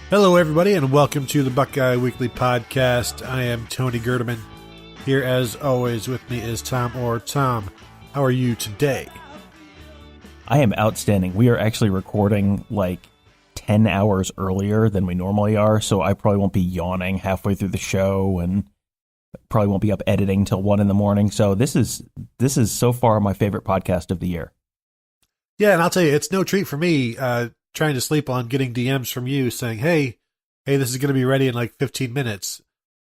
Hello, everybody, and welcome to the Buckeye Weekly Podcast. I am Tony Gerdeman. Here, as always, with me is Tom Orr. Tom, how are you today? I am outstanding. We are actually recording like 10 hours earlier than we normally are, so I probably won't be yawning halfway through the show and probably won't be up editing till 1 a.m. So this is so far my favorite podcast of the year. Yeah, and I'll tell you, it's no treat for me trying to sleep on getting DMs from you saying, hey, this is going to be ready in like 15 minutes.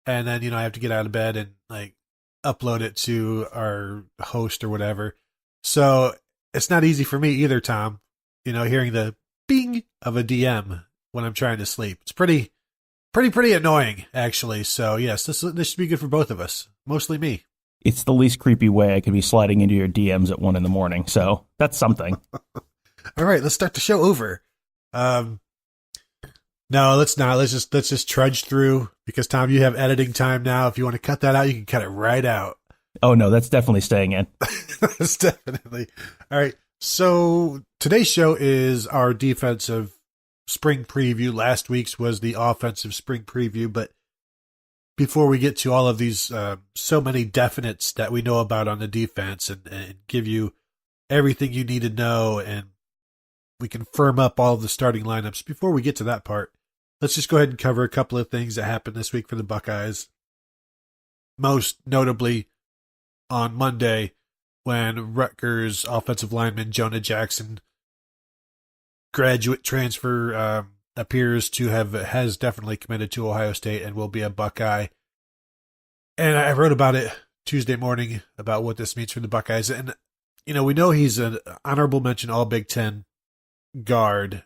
And then, I have to get out of bed and like upload it to our host or whatever. So it's not easy for me either, Tom, hearing the bing of a DM when I'm trying to sleep. It's pretty annoying, actually. So yes, this should be good for both of us, mostly me. It's the least creepy way I could be sliding into your DMs at 1 a.m. So that's something. All right, let's start the show over. No, let's not. Let's just trudge through because, Tom, you have editing time now. If you want to cut that out, you can cut it right out. Oh, no, that's definitely staying in. That's definitely. All right. So today's show is our defensive spring preview. Last week's was the offensive spring preview. But before we get to all of these, so many definites that we know about on the defense and give you everything you need to know, and we can firm up all of the starting lineups. Before we get to that part, let's just go ahead and cover a couple of things that happened this week for the Buckeyes. Most notably on Monday, when Rutgers offensive lineman Jonah Jackson, graduate transfer, appears to has definitely committed to Ohio State and will be a Buckeye. And I wrote about it Tuesday morning about what this means for the Buckeyes. And, we know he's an honorable mention All Big Ten guard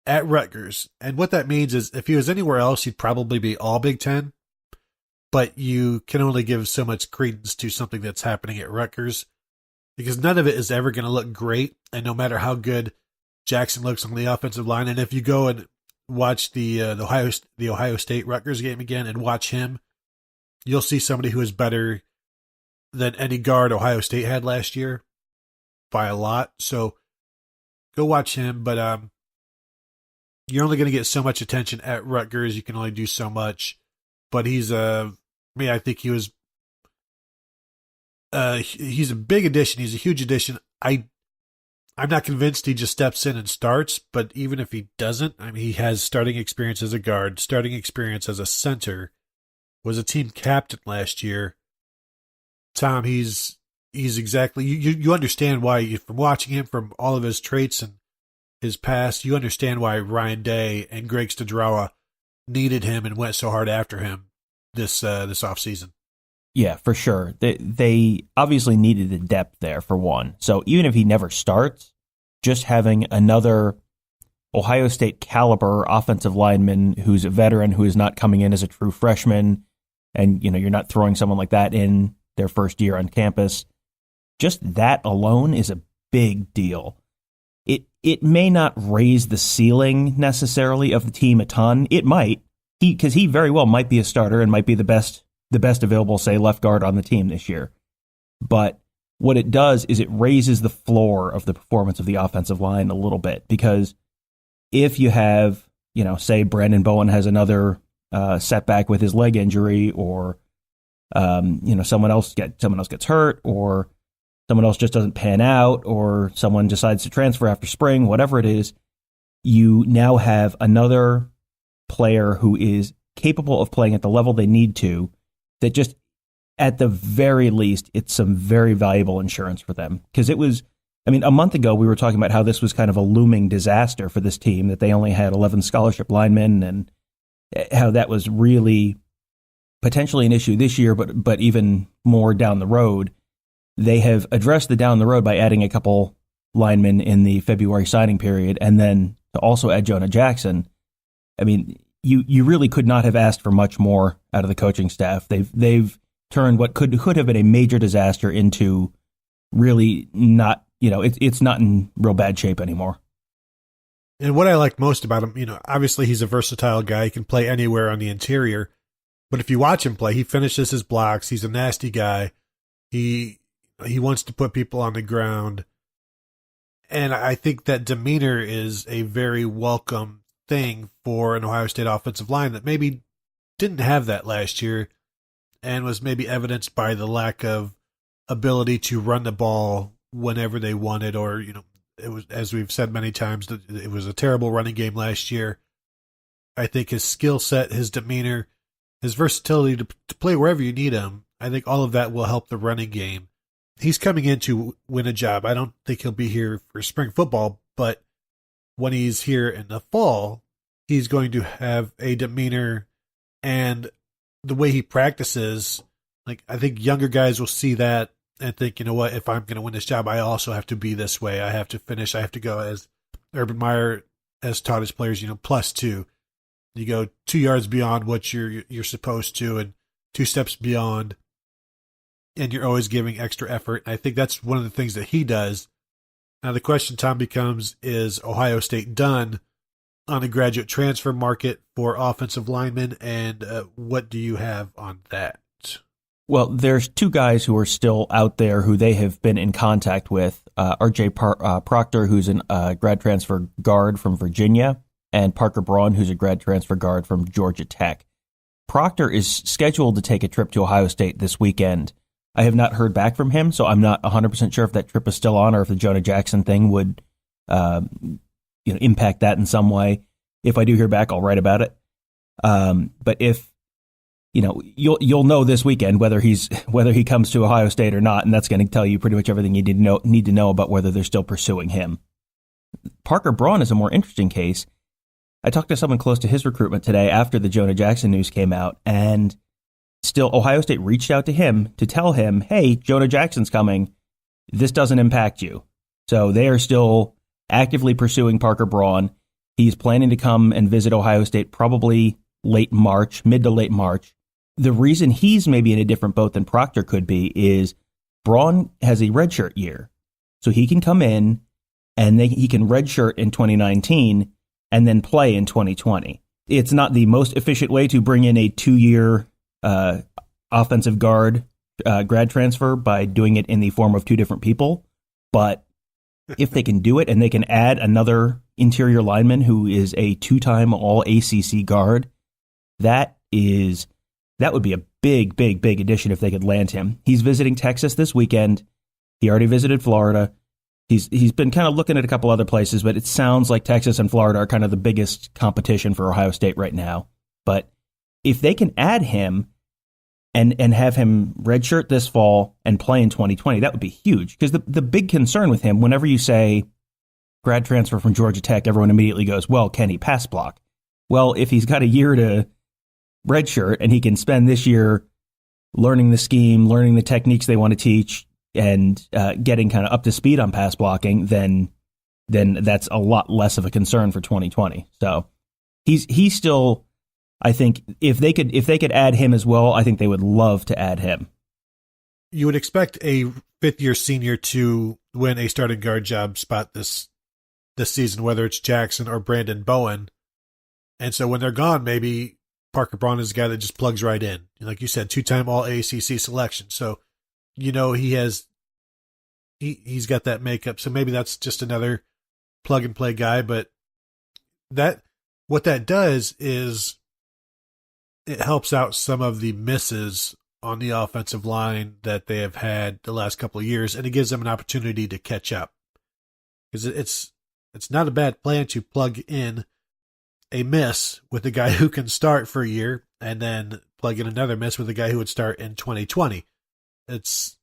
at Rutgers. And what that means is if he was anywhere else, he'd probably be All Big Ten. But you can only give so much credence to something that's happening at Rutgers because none of it is ever going to look great. And no matter how good Jackson looks on the offensive line, and if you go and watch the Ohio State Rutgers game again and watch him, you'll see somebody who is better than any guard Ohio State had last year by a lot. So go watch him, but you're only going to get so much attention at Rutgers. You can only do so much. But he's I think he was he's a big addition. He's a huge addition. I'm not convinced he just steps in and starts, but even if he doesn't, he has starting experience as a guard, starting experience as a center, was a team captain last year. Tom, he's exactly, you understand why, from watching him, from all of his traits and his past, you understand why Ryan Day and Greg Studrawa needed him and went so hard after him this offseason. Yeah, for sure. They obviously needed the depth there, for one. So even if he never starts, just having another Ohio State caliber offensive lineman who's a veteran, who is not coming in as a true freshman, and you're not throwing someone like that in their first year on campus, just that alone is a big deal. It may not raise the ceiling necessarily of the team a ton. It might, because he very well might be a starter and might be the best available, say, left guard on the team this year. But what it does is it raises the floor of the performance of the offensive line a little bit, because if you have, say Brandon Bowen has another setback with his leg injury, or someone else gets hurt, or someone else just doesn't pan out, or someone decides to transfer after spring, whatever it is, you now have another player who is capable of playing at the level they need to, that just, at the very least, it's some very valuable insurance for them. Because it was, a month ago we were talking about how this was kind of a looming disaster for this team, that they only had 11 scholarship linemen, and how that was really potentially an issue this year, but even more down the road. They have addressed the down the road by adding a couple linemen in the February signing period, and then to also add Jonah Jackson. You really could not have asked for much more out of the coaching staff. They've turned what could have been a major disaster into really not, it's not in real bad shape anymore. And what I like most about him, obviously he's a versatile guy. He can play anywhere on the interior. But if you watch him play, he finishes his blocks. He's a nasty guy. He wants to put people on the ground. And I think that demeanor is a very welcome thing for an Ohio State offensive line that maybe didn't have that last year and was maybe evidenced by the lack of ability to run the ball whenever they wanted, or, it was, as we've said many times, that it was a terrible running game last year. I think his skill set, his demeanor, his versatility to play wherever you need him, I think all of that will help the running game. He's coming in to win a job. I don't think he'll be here for spring football, but when he's here in the fall, he's going to have a demeanor and the way he practices. Like, I think younger guys will see that and think, you know what, if I'm going to win this job, I also have to be this way. I have to finish. I have to go, as Urban Meyer has taught his players, +2. You go 2 yards beyond what you're supposed to, and 2 steps beyond, and you're always giving extra effort. And I think that's one of the things that he does. Now the question, Tom, becomes, is Ohio State done on the graduate transfer market for offensive linemen, and what do you have on that? Well, there's 2 guys who are still out there who they have been in contact with, R.J. Proctor, who's a grad transfer guard from Virginia, and Parker Braun, who's a grad transfer guard from Georgia Tech. Proctor is scheduled to take a trip to Ohio State this weekend. I have not heard back from him, so I'm not 100% sure if that trip is still on or if the Jonah Jackson thing would impact that in some way. If I do hear back, I'll write about it. But if you'll know this weekend whether he comes to Ohio State or not, and that's going to tell you pretty much everything you need to know about whether they're still pursuing him. Parker Braun is a more interesting case. I talked to someone close to his recruitment today after the Jonah Jackson news came out, and still Ohio State reached out to him to tell him, hey, Jonah Jackson's coming. This doesn't impact you. So they are still actively pursuing Parker Braun. He's planning to come and visit Ohio State probably mid to late March. The reason he's maybe in a different boat than Proctor could be is Braun has a redshirt year. So he can come in and he can redshirt in 2019 and then play in 2020. It's not the most efficient way to bring in a 2-year offensive guard grad transfer by doing it in the form of 2 different people. But if they can do it and they can add another interior lineman who is a 2-time All-ACC guard, that would be a big, big, big addition if they could land him. He's visiting Texas this weekend. He already visited Florida. He's been kind of looking at a couple other places, but it sounds like Texas and Florida are kind of the biggest competition for Ohio State right now. But if they can add him and have him redshirt this fall and play in 2020, that would be huge. Because the big concern with him, whenever you say grad transfer from Georgia Tech, everyone immediately goes, well, can he pass block? Well, if he's got a year to redshirt and he can spend this year learning the scheme, learning the techniques they want to teach, and getting kind of up to speed on pass blocking, then that's a lot less of a concern for 2020. So he's still, I think, if they could add him as well, I think they would love to add him. You would expect a 5th-year senior to win a starting guard job spot this season, whether it's Jackson or Brandon Bowen. And so when they're gone, maybe Parker Braun is a guy that just plugs right in. Like you said, 2-time All-ACC selection. So, he's got that makeup. So maybe that's just another plug-and-play guy. But what that does is it helps out some of the misses on the offensive line that they have had the last couple of years, and it gives them an opportunity to catch up. Because it's not a bad plan to plug in a miss with a guy who can start for a year and then plug in another miss with a guy who would start in 2020. It's,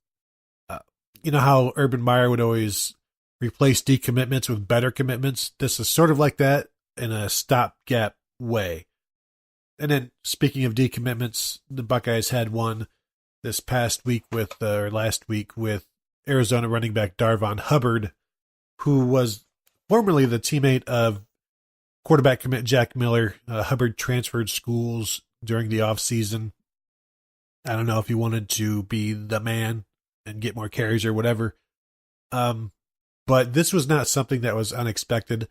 how Urban Meyer would always replace decommitments with better commitments. This is sort of like that in a stopgap way. And then speaking of decommitments, the Buckeyes had one this past week last week with Arizona running back Darvon Hubbard, who was formerly the teammate of quarterback commit Jack Miller. Hubbard transferred schools during the offseason. I don't know if he wanted to be the man and get more carries or whatever. But this was not something that was unexpected,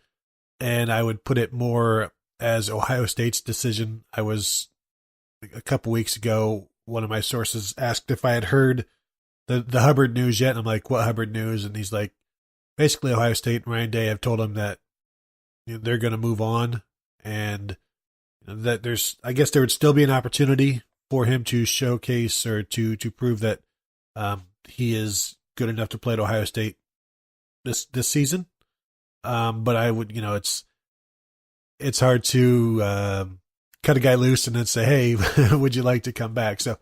and I would put it more as Ohio State's decision. I was, a couple weeks ago, one of my sources asked if I had heard the Hubbard news yet, and I'm like, what Hubbard news? And he's like, basically Ohio State and Ryan Day have told him that they're going to move on, and that I guess there would still be an opportunity for him to showcase or to prove that he is good enough to play at Ohio State this season. But I would, it's hard to cut a guy loose and then say, hey, would you like to come back? So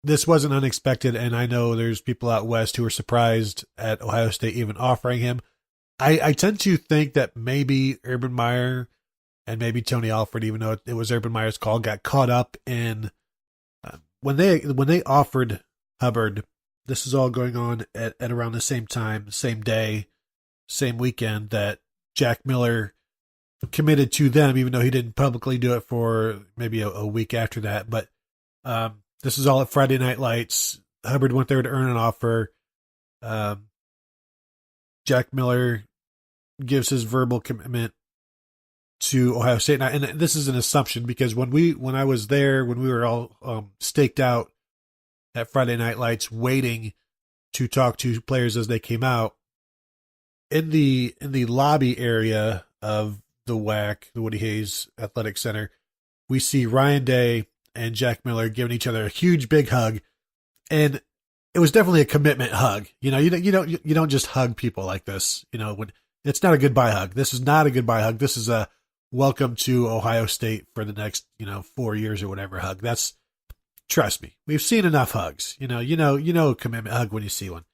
this wasn't unexpected, and I know there's people out west who are surprised at Ohio State even offering him. I tend to think that maybe Urban Meyer and maybe Tony Alford, even though it was Urban Meyer's call, got caught up in when they offered Hubbard. This is all going on at around the same time, same day, same weekend that Jack Miller committed to them, even though he didn't publicly do it for maybe a week after that. But this is all at Friday Night Lights. Hubbard went there to earn an offer. Jack Miller gives his verbal commitment to Ohio State. And this is an assumption because when I was there, when we were all staked out at Friday Night Lights waiting to talk to players as they came out, in the lobby area of the WAC, the Woody Hayes Athletic Center, we see Ryan Day and Jack Miller giving each other a huge big hug, and it was definitely a commitment hug. You don't just hug people like this. When it's not a goodbye hug. This is not a goodbye hug. This is a welcome to Ohio State for the next 4 years or whatever hug. Trust me, we've seen enough hugs. A commitment hug when you see one.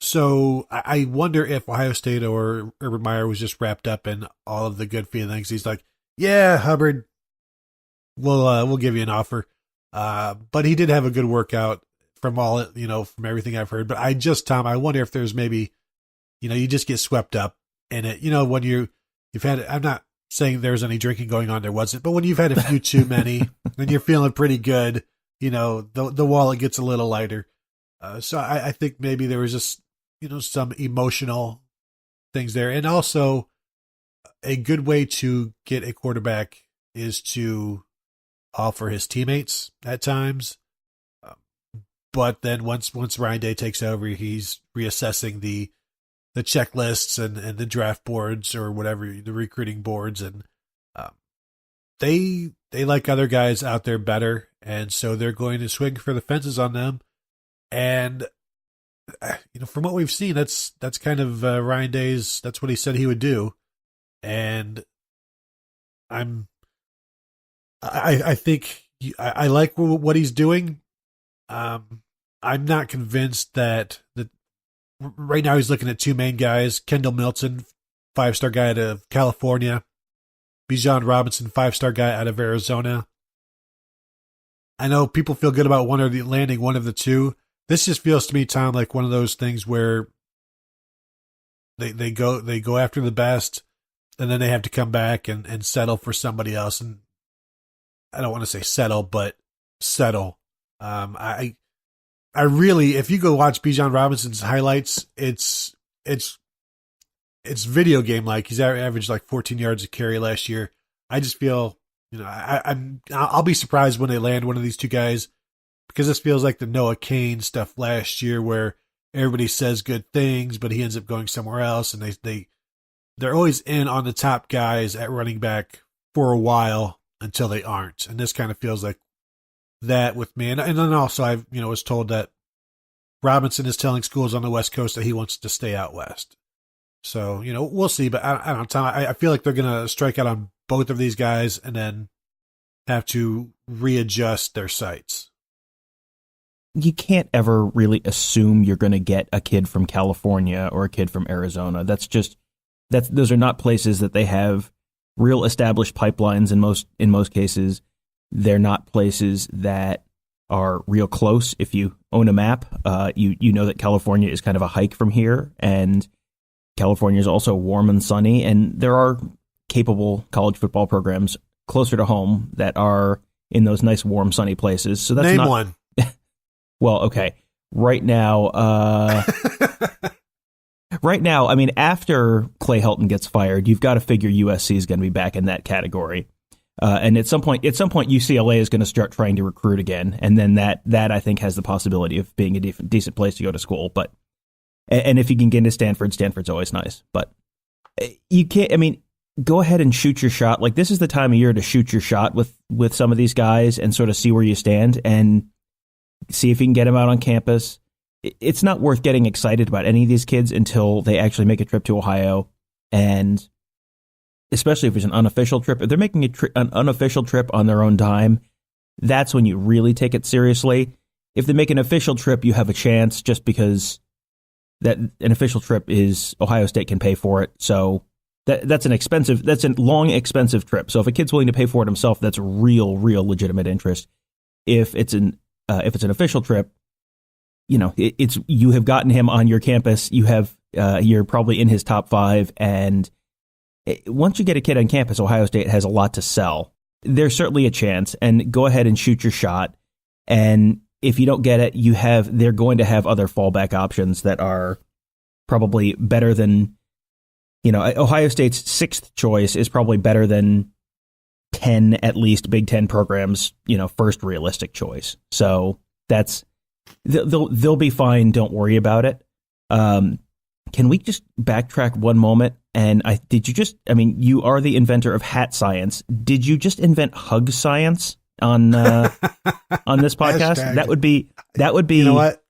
So I wonder if Ohio State or Urban Meyer was just wrapped up in all of the good feelings. He's like, yeah, Hubbard, we'll give you an offer. But he did have a good workout from from everything I've heard. But Tom, I wonder if there's maybe, you just get swept up in it. When you've had, I'm not saying there's any drinking going on, there wasn't, but when you've had a few too many and you're feeling pretty good, the wallet gets a little lighter. So I think maybe there was just, some emotional things there. And also a good way to get a quarterback is to offer his teammates at times. But then once Ryan Day takes over, he's reassessing the checklists and the draft boards or whatever, the recruiting boards. And they like other guys out there better. And so they're going to swing for the fences on them. And, from what we've seen, that's kind of Ryan Day's, that's what he said he would do. And I think I like what he's doing. I'm not convinced that right now he's looking at two main guys, Kendall Milton, 5-star guy out of California, Bijan Robinson, 5-star guy out of Arizona. I know people feel good about landing one of the two. This just feels to me, Tom, like one of those things where they go after the best, and then they have to come back and settle for somebody else. And I don't want to say settle, but settle. I really, if you go watch Bijan Robinson's highlights, it's video game like. He's averaged like 14 yards a carry last year. I just feel, I'll be surprised when they land one of these two guys, because this feels like the Noah Cain stuff last year where everybody says good things, but he ends up going somewhere else, and they're always in on the top guys at running back for a while until they aren't. And this kind of feels like that with me. And then also I was told that Robinson is telling schools on the West Coast that he wants to stay out west. So, we'll see. But I don't know, Tom, I feel like they're going to strike out on both of these guys and then have to readjust their sights. You can't ever really assume you're going to get a kid from California or a kid from Arizona. Those are not places that they have real established pipelines in most cases. They're not places that are real close. If you own a map, you know that California is kind of a hike from here, and California is also warm and sunny, and there are capable college football programs closer to home that are in those nice, warm, sunny places. So that's Name one. Well, okay. Right now, I mean, after Clay Helton gets fired, you've got to figure USC is going to be back in that category. And at some point, UCLA is going to start trying to recruit again, and then that I think has the possibility of being a decent place to go to school. And if you can get into Stanford, Stanford's always nice. But you can't. I mean, go ahead and shoot your shot. Like, this is the time of year to shoot your shot with some of these guys and sort of see where you stand and see if you can get them out on campus. It's not worth getting excited about any of these kids until they actually make a trip to Ohio, and especially if it's an unofficial trip. If they're making an unofficial trip on their own dime, that's when you really take it seriously. If they make an official trip, you have a chance, just because that an official trip is Ohio State can pay for it. So that's a long, expensive trip. So if a kid's willing to pay for it himself, that's real legitimate interest. If it's an official trip, you have gotten him on your campus. You're probably in his top 5, and once you get a kid on campus, Ohio State has a lot to sell. There's certainly a chance, and go ahead and shoot your shot. And if you don't get it, they're going to have other fallback options that are probably better than, Ohio State's 6th choice is probably better than 10, at least, Big Ten programs, first realistic choice. So they'll be fine. Don't worry about it. Can we just backtrack one moment? And you are the inventor of hat science. Did you just invent hug science on this podcast? Hashtag. That would be. You know what?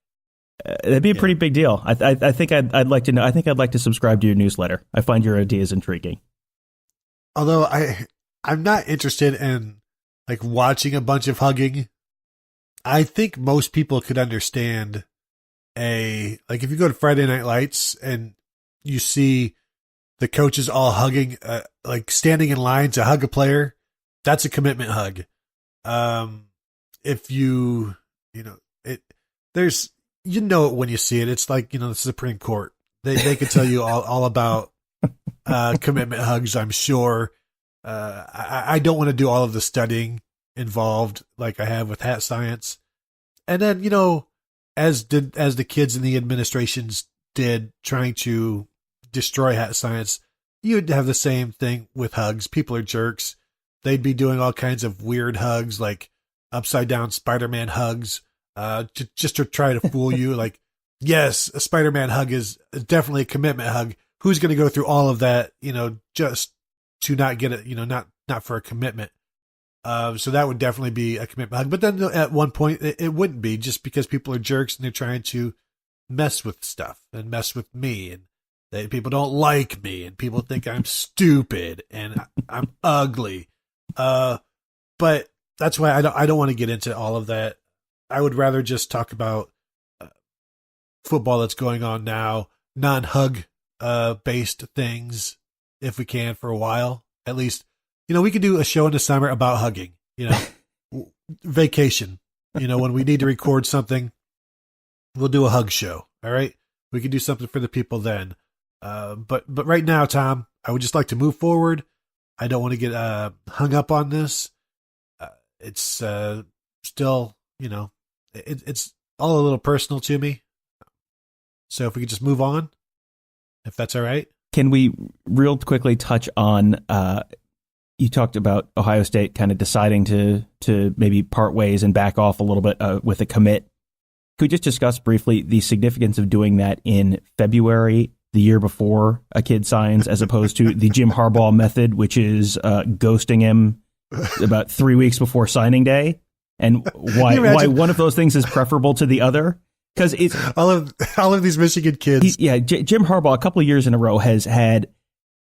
That'd be a pretty big deal. I think I'd like to know. I think I'd like to subscribe to your newsletter. I find your ideas intriguing. Although I'm not interested in like watching a bunch of hugging. I think most people could understand if you go to Friday Night Lights and you see the coaches all hugging, like standing in line to hug a player, that's a commitment hug. If there's it when you see it. It's like, the Supreme Court. They could tell you all about commitment hugs, I'm sure. I don't want to do all of the studying involved like I have with hat science. And then, as the kids in the administrations did trying to destroy hat science, you'd have the same thing with hugs. People are jerks. They'd be doing all kinds of weird hugs, like upside down Spider-Man hugs, just to try to fool you. Like, yes, a Spider-Man hug is definitely a commitment hug. Who's going to go through all of that, just to not get it, not for a commitment. So that would definitely be a commitment hug. But then at one point it wouldn't be, just because people are jerks and they're trying to mess with stuff and mess with me, and people don't like me, and people think I'm stupid and I'm ugly. But that's why I don't want to get into all of that. I would rather just talk about football that's going on now, non-hug based things, if we can, for a while at least. We could do a show in the summer about hugging, vacation, when we need to record something, we'll do a hug show. All right. We could do something for the people then. But right now, Tom, I would just like to move forward. I don't want to get hung up on this. It's still, it's all a little personal to me. So if we could just move on, if that's all right. Can we real quickly touch on, you talked about Ohio State kind of deciding to maybe part ways and back off a little bit with a commit. Could we just discuss briefly the significance of doing that in February, the year before a kid signs, as opposed to the Jim Harbaugh method, which is ghosting him about 3 weeks before signing day, and why one of those things is preferable to the other? Because it's all of these Michigan kids. Jim Harbaugh a couple of years in a row has had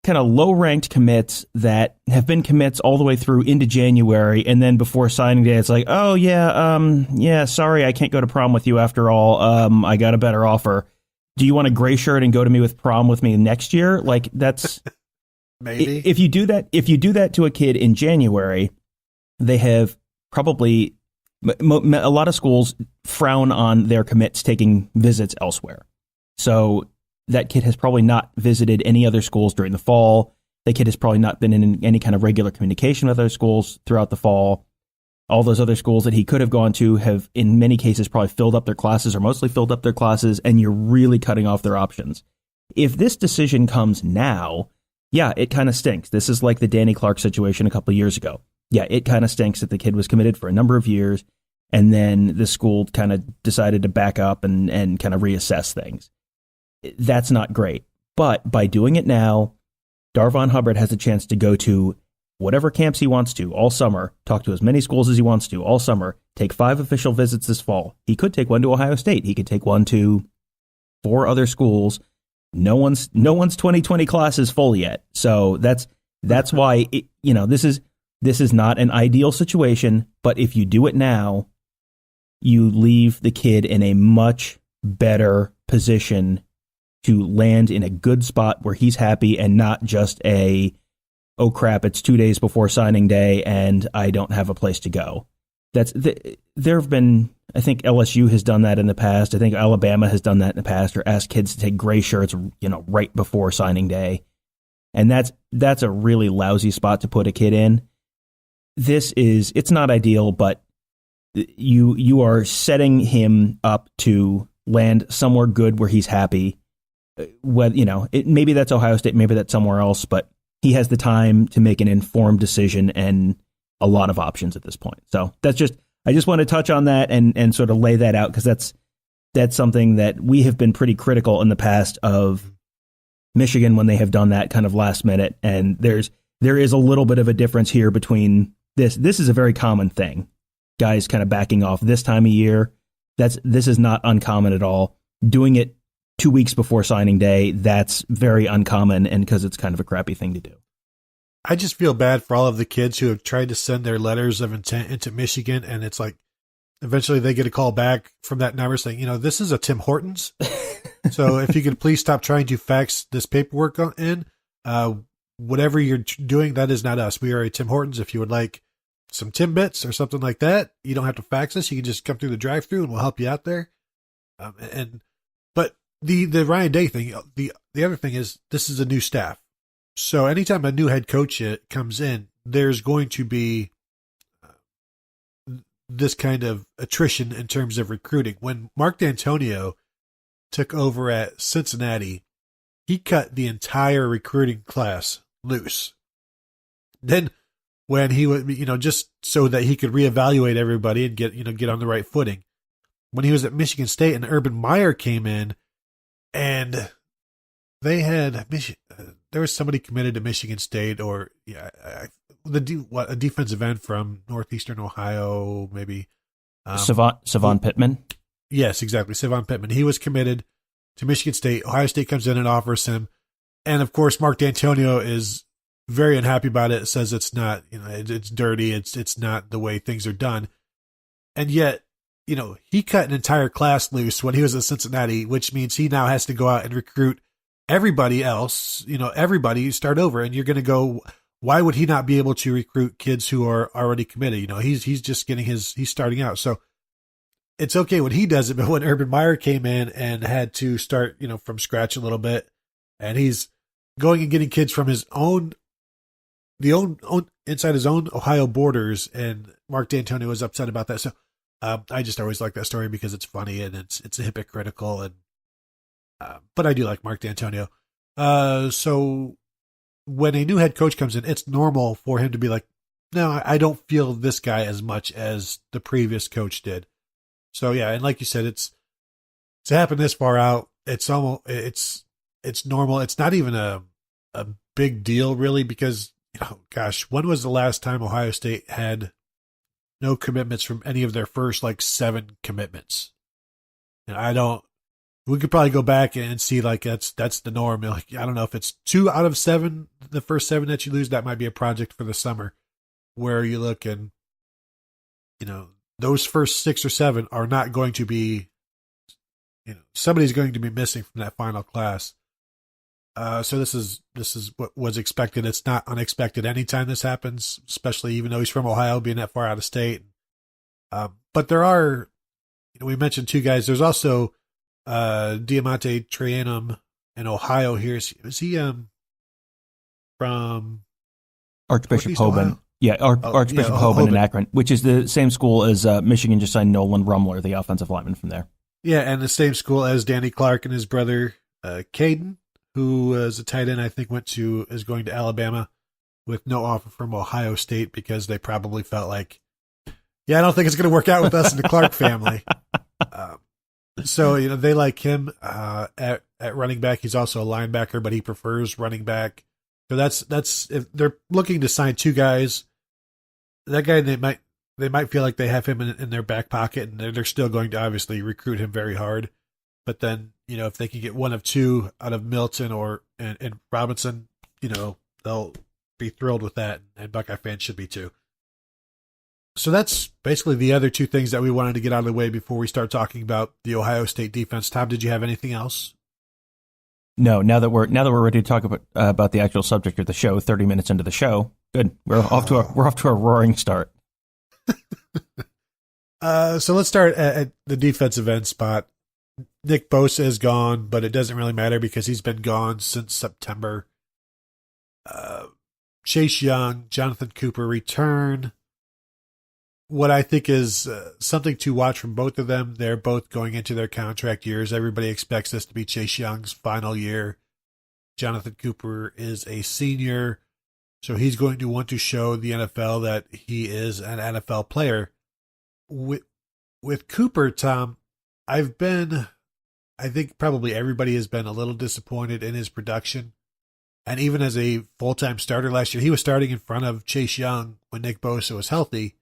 kind of low-ranked commits that have been commits all the way through into January, and then before signing day, it's like, oh yeah, sorry, I can't go to prom with you after all. I got a better offer. Do you want a gray shirt and go to me with prom with me next year? Like, that's maybe if you do that to a kid in January, they have probably a lot of schools frown on their commits taking visits elsewhere. So that kid has probably not visited any other schools during the fall. That kid has probably not been in any kind of regular communication with other schools throughout the fall. All those other schools that he could have gone to have, in many cases, probably filled up their classes or mostly filled up their classes, and you're really cutting off their options. If this decision comes now, yeah, it kind of stinks. This is like the Danny Clark situation a couple of years ago. Yeah, it kind of stinks that the kid was committed for a number of years, and then the school kind of decided to back up and kind of reassess things. That's not great. But by doing it now, Darvon Hubbard has a chance to go to whatever camps he wants to all summer, talk to as many schools as he wants to all summer, take 5 official visits this fall. He could take one to Ohio State. He could take one to 4 other schools. No one's 2020 class is full yet. So that's why this is not an ideal situation, but if you do it now, you leave the kid in a much better position to land in a good spot where he's happy and not just oh crap, it's 2 days before signing day and I don't have a place to go. There have been, I think LSU has done that in the past. I think Alabama has done that in the past, or asked kids to take gray shirts, right before signing day. And that's a really lousy spot to put a kid in. It's not ideal, but you are setting him up to land somewhere good where he's happy. Maybe that's Ohio State, maybe that's somewhere else, but he has the time to make an informed decision and a lot of options at this point. So I just want to touch on that and sort of lay that out, because that's something that we have been pretty critical in the past of Michigan when they have done that kind of last minute. And there is a little bit of a difference here between this. This is a very common thing. Guys kind of backing off this time of year. This is not uncommon at all. Doing it 2 weeks before signing day, that's very uncommon, and because it's kind of a crappy thing to do. I just feel bad for all of the kids who have tried to send their letters of intent into Michigan, and it's like eventually they get a call back from that number saying, this is a Tim Hortons. So if you could please stop trying to fax this paperwork in, whatever you're doing, that is not us. We are a Tim Hortons. If you would like some Timbits or something like that, you don't have to fax us. You can just come through the drive-thru and we'll help you out there. But the Ryan Day thing, the other thing is this is a new staff. So anytime a new head coach comes in, there's going to be this kind of attrition in terms of recruiting. When Mark D'Antonio took over at Cincinnati, he cut the entire recruiting class loose. Then when he would, just so that he could reevaluate everybody and get on the right footing. When he was at Michigan State and Urban Meyer came in, and they had there was somebody committed to Michigan State, or a defensive end from Northeastern Ohio, maybe Savon Pittman. Yes, exactly, Savon Pittman. He was committed to Michigan State. Ohio State comes in and offers him, and of course, Mark D'Antonio is very unhappy about it. Says it's not, it's dirty. It's not the way things are done, and yet. He cut an entire class loose when he was at Cincinnati, which means he now has to go out and recruit everybody else, everybody start over. And you're going to go, why would he not be able to recruit kids who are already committed? He's just he's starting out. So it's okay when he does it. But when Urban Meyer came in and had to start, from scratch a little bit, and he's going and getting kids from his own inside his own Ohio borders, and Mark D'Antonio was upset about that. So, I just always like that story because it's funny and it's hypocritical, and but I do like Mark D'Antonio. So when a new head coach comes in, it's normal for him to be like, no, I don't feel this guy as much as the previous coach did. So yeah, and like you said, it's happened this far out. It's normal. It's not even a big deal really, because gosh, when was the last time Ohio State had no commitments from any of their first 7 commitments? And we could probably go back and see that's the norm. I don't know if it's 2 out of 7, the first 7 that you lose. That might be a project for the summer where you look and, those first 6 or 7 are not going to be, somebody's going to be missing from that final class. So this is what was expected. It's not unexpected anytime this happens, especially even though he's from Ohio, being that far out of state. But there are, we mentioned 2 guys. There's also Diamante Trayanum in Ohio here. Is he from Archbishop Hoban? Yeah, Archbishop Hoban in Akron, which is the same school as Michigan just signed Nolan Rumler, the offensive lineman from there. Yeah, and the same school as Danny Clark and his brother Caden, who is a tight end, I think is going to Alabama with no offer from Ohio State because they probably felt like, I don't think it's going to work out with us in the Clark family. So, they like him at running back. He's also a linebacker, but he prefers running back. So that's if they're looking to sign two guys, that guy they might feel like they have him in their back pocket, and they're still going to obviously recruit him very hard. But then, if they can get one of two out of Milton and Robinson, they'll be thrilled with that, and Buckeye fans should be too. So that's basically the other two things that we wanted to get out of the way before we start talking about the Ohio State defense. Tom, did you have anything else? No. Now that we're ready to talk about the actual subject of the show, 30 minutes into the show, good. We're off to a roaring start. So let's start at the defensive end spot. Nick Bosa is gone, but it doesn't really matter because he's been gone since September. Chase Young, Jonathan Cooper return. What I think is something to watch from both of them, they're both going into their contract years. Everybody expects this to be Chase Young's final year. Jonathan Cooper is a senior, so he's going to want to show the NFL that he is an NFL player. With Cooper, Tom, I think probably everybody has been a little disappointed in his production. And even as a full-time starter last year, he was starting in front of Chase Young when Nick Bosa was healthy.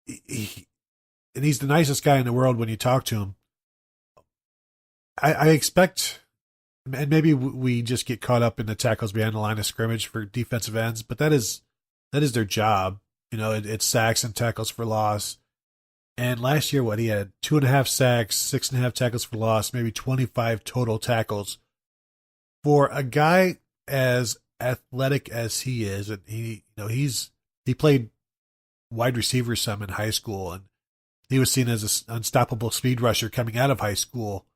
And he's the nicest guy in the world when you talk to him. I expect, and maybe we just get caught up in the tackles behind the line of scrimmage for defensive ends, but that is their job. It's sacks and tackles for loss. And last year, he had 2.5 sacks, 6.5 tackles for loss, maybe 25 total tackles. For a guy as athletic as he is, and he played wide receiver some in high school, and he was seen as an unstoppable speed rusher coming out of high school.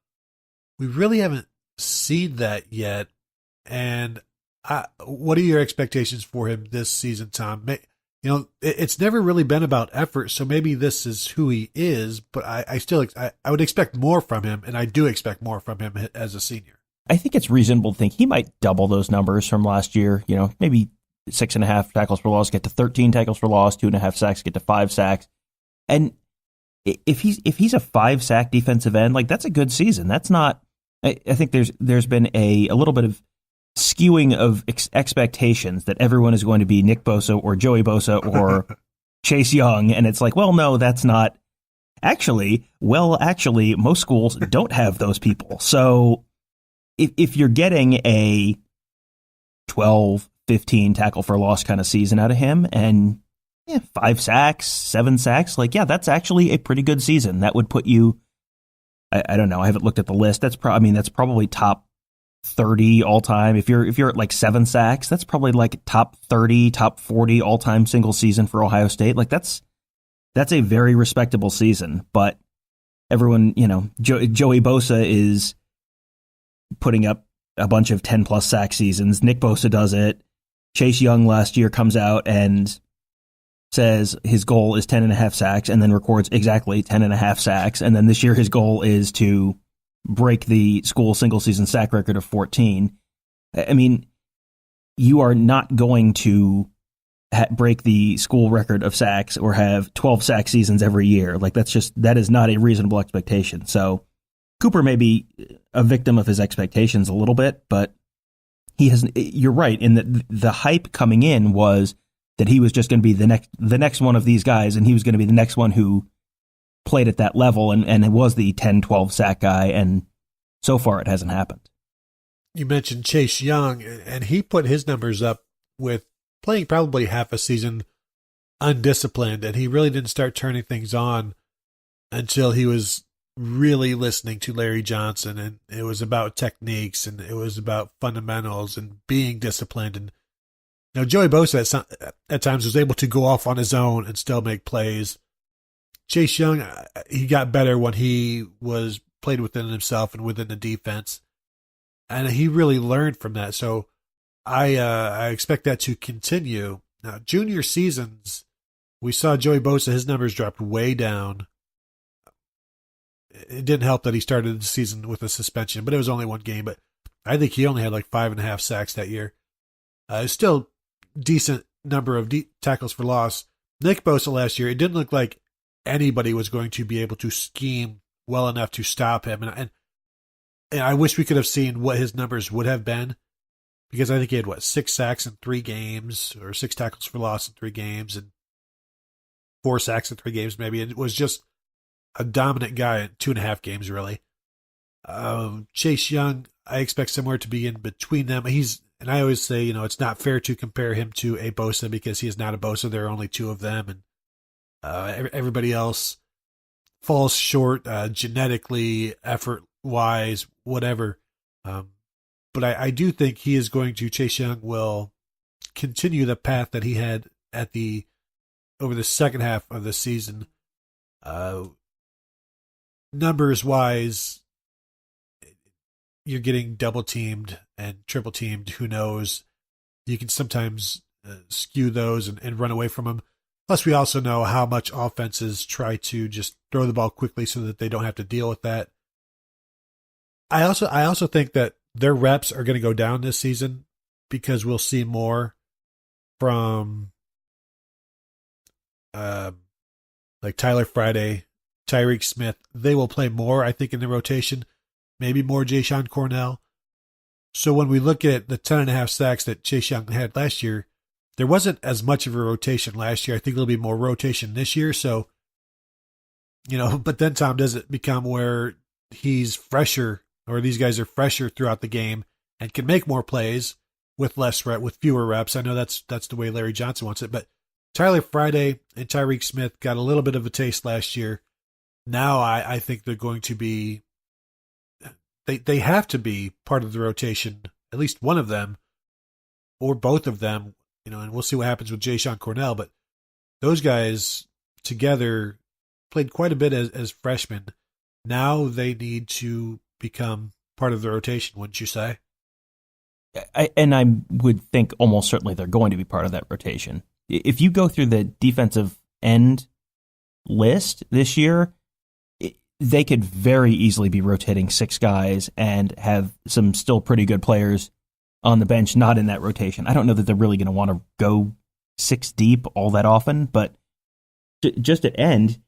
We really haven't seen that yet. And what are your expectations for him this season, Tom? It's never really been about effort, so maybe this is who he is, but I would expect more from him, and I do expect more from him as a senior. I think it's reasonable to think he might double those numbers from last year, maybe 6.5 tackles for loss, get to 13 tackles for loss, 2.5 sacks, get to 5 sacks. And if he's a 5-sack defensive end, that's a good season. That's not, I think there's been a little bit of skewing of expectations that everyone is going to be Nick Bosa or Joey Bosa or Chase Young. And it's no, that's not actually, most schools don't have those people. So if you're getting a 12, 15 tackle for loss kind of season out of him, and 5 sacks, 7 sacks, that's actually a pretty good season. That would put you, I don't know, I haven't looked at the list. That's probably top 30 all time. If you're at 7 sacks, that's probably top 30, top 40 all time single season for Ohio State. That's a very respectable season. But everyone, Joey Bosa is putting up a bunch of 10+ sack seasons. Nick Bosa does it. Chase Young last year comes out and says his goal is 10.5 sacks and then records exactly 10.5 sacks. And then this year his goal is to break the school single season sack record of 14. I mean, you are not going to break the school record of sacks or have 12 sack seasons every year. That is not a reasonable expectation. So Cooper may be a victim of his expectations a little bit, but you're right in that the hype coming in was that he was just going to be the next one of these guys, and he was going to be the next one who played at that level and it was the 10-12 sack guy, and so far it hasn't happened. You mentioned Chase Young, and he put his numbers up with playing probably half a season undisciplined, and he really didn't start turning things on until he was really listening to Larry Johnson, and it was about techniques and it was about fundamentals and being disciplined. And Joey Bosa at times was able to go off on his own and still make plays. Chase Young, he got better when he was played within himself and within the defense, and he really learned from that. So I expect that to continue. Now, junior seasons, we saw Joey Bosa, his numbers dropped way down. It didn't help that he started the season with a suspension, but it was only one game. But I think he only had 5.5 sacks that year. It's still decent number of tackles for loss. Nick Bosa last year, it didn't look like anybody was going to be able to scheme well enough to stop him. And I wish we could have seen what his numbers would have been, because I think he had, 6 sacks in 3 games, or 6 tackles for loss in 3 games, and 4 sacks in 3 games maybe. And it was just a dominant guy in 2.5 games, really. Chase Young, I expect somewhere to be in between them. And I always say, it's not fair to compare him to a Bosa because he is not a Bosa. There are only 2 of them, and everybody else falls short genetically, effort-wise, whatever. But I do think Chase Young will continue the path that he had over the second half of the season. Numbers-wise, you're getting double-teamed and triple-teamed. Who knows? You can sometimes skew those and run away from them. Plus, we also know how much offenses try to just throw the ball quickly so that they don't have to deal with that. I also think that their reps are going to go down this season because we'll see more from like Tyler Friday, Tyreek Smith. They will play more, I think, in the rotation. Maybe more Jayshon Cornell. So when we look at the 10.5 sacks that Chase Young had last year, there wasn't as much of a rotation last year. I think there'll be more rotation this year. So, but then, Tom, does it become where he's fresher, or these guys are fresher throughout the game and can make more plays with with fewer reps? I know that's the way Larry Johnson wants it, but Tyler Friday and Tyreek Smith got a little bit of a taste last year. Now I think they're going to be, they have to be part of the rotation, at least one of them or both of them, and we'll see what happens with Jayshon Cornell, but those guys together played quite a bit as freshmen. Now they need to become part of the rotation, wouldn't you say? I would think almost certainly they're going to be part of that rotation. If you go through the defensive end list this year, they could very easily be rotating 6 guys and have some still pretty good players on the bench not in that rotation. I don't know that they're really going to want to go 6 deep all that often, but just at end,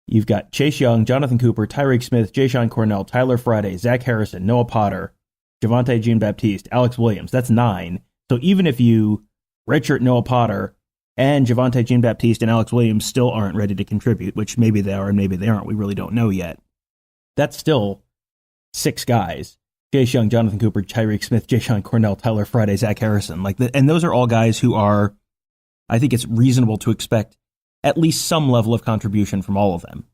you've got Chase Young, Jonathan Cooper, Tyreek Smith, Jayshon Cornell, Tyler Friday, Zach Harrison, Noah Potter, Javonte Jean-Baptiste, Alex Williams. That's 9. So even if you redshirt Noah Potter and Javonte Jean-Baptiste and Alex Williams still aren't ready to contribute, which maybe they are and maybe they aren't, we really don't know yet, that's still 6 guys. Chase Young, Jonathan Cooper, Tyreek Smith, Jayshon Cornell, Tyler Friday, Zach Harrison. And those are all guys who are, I think it's reasonable to expect at least some level of contribution from all of them.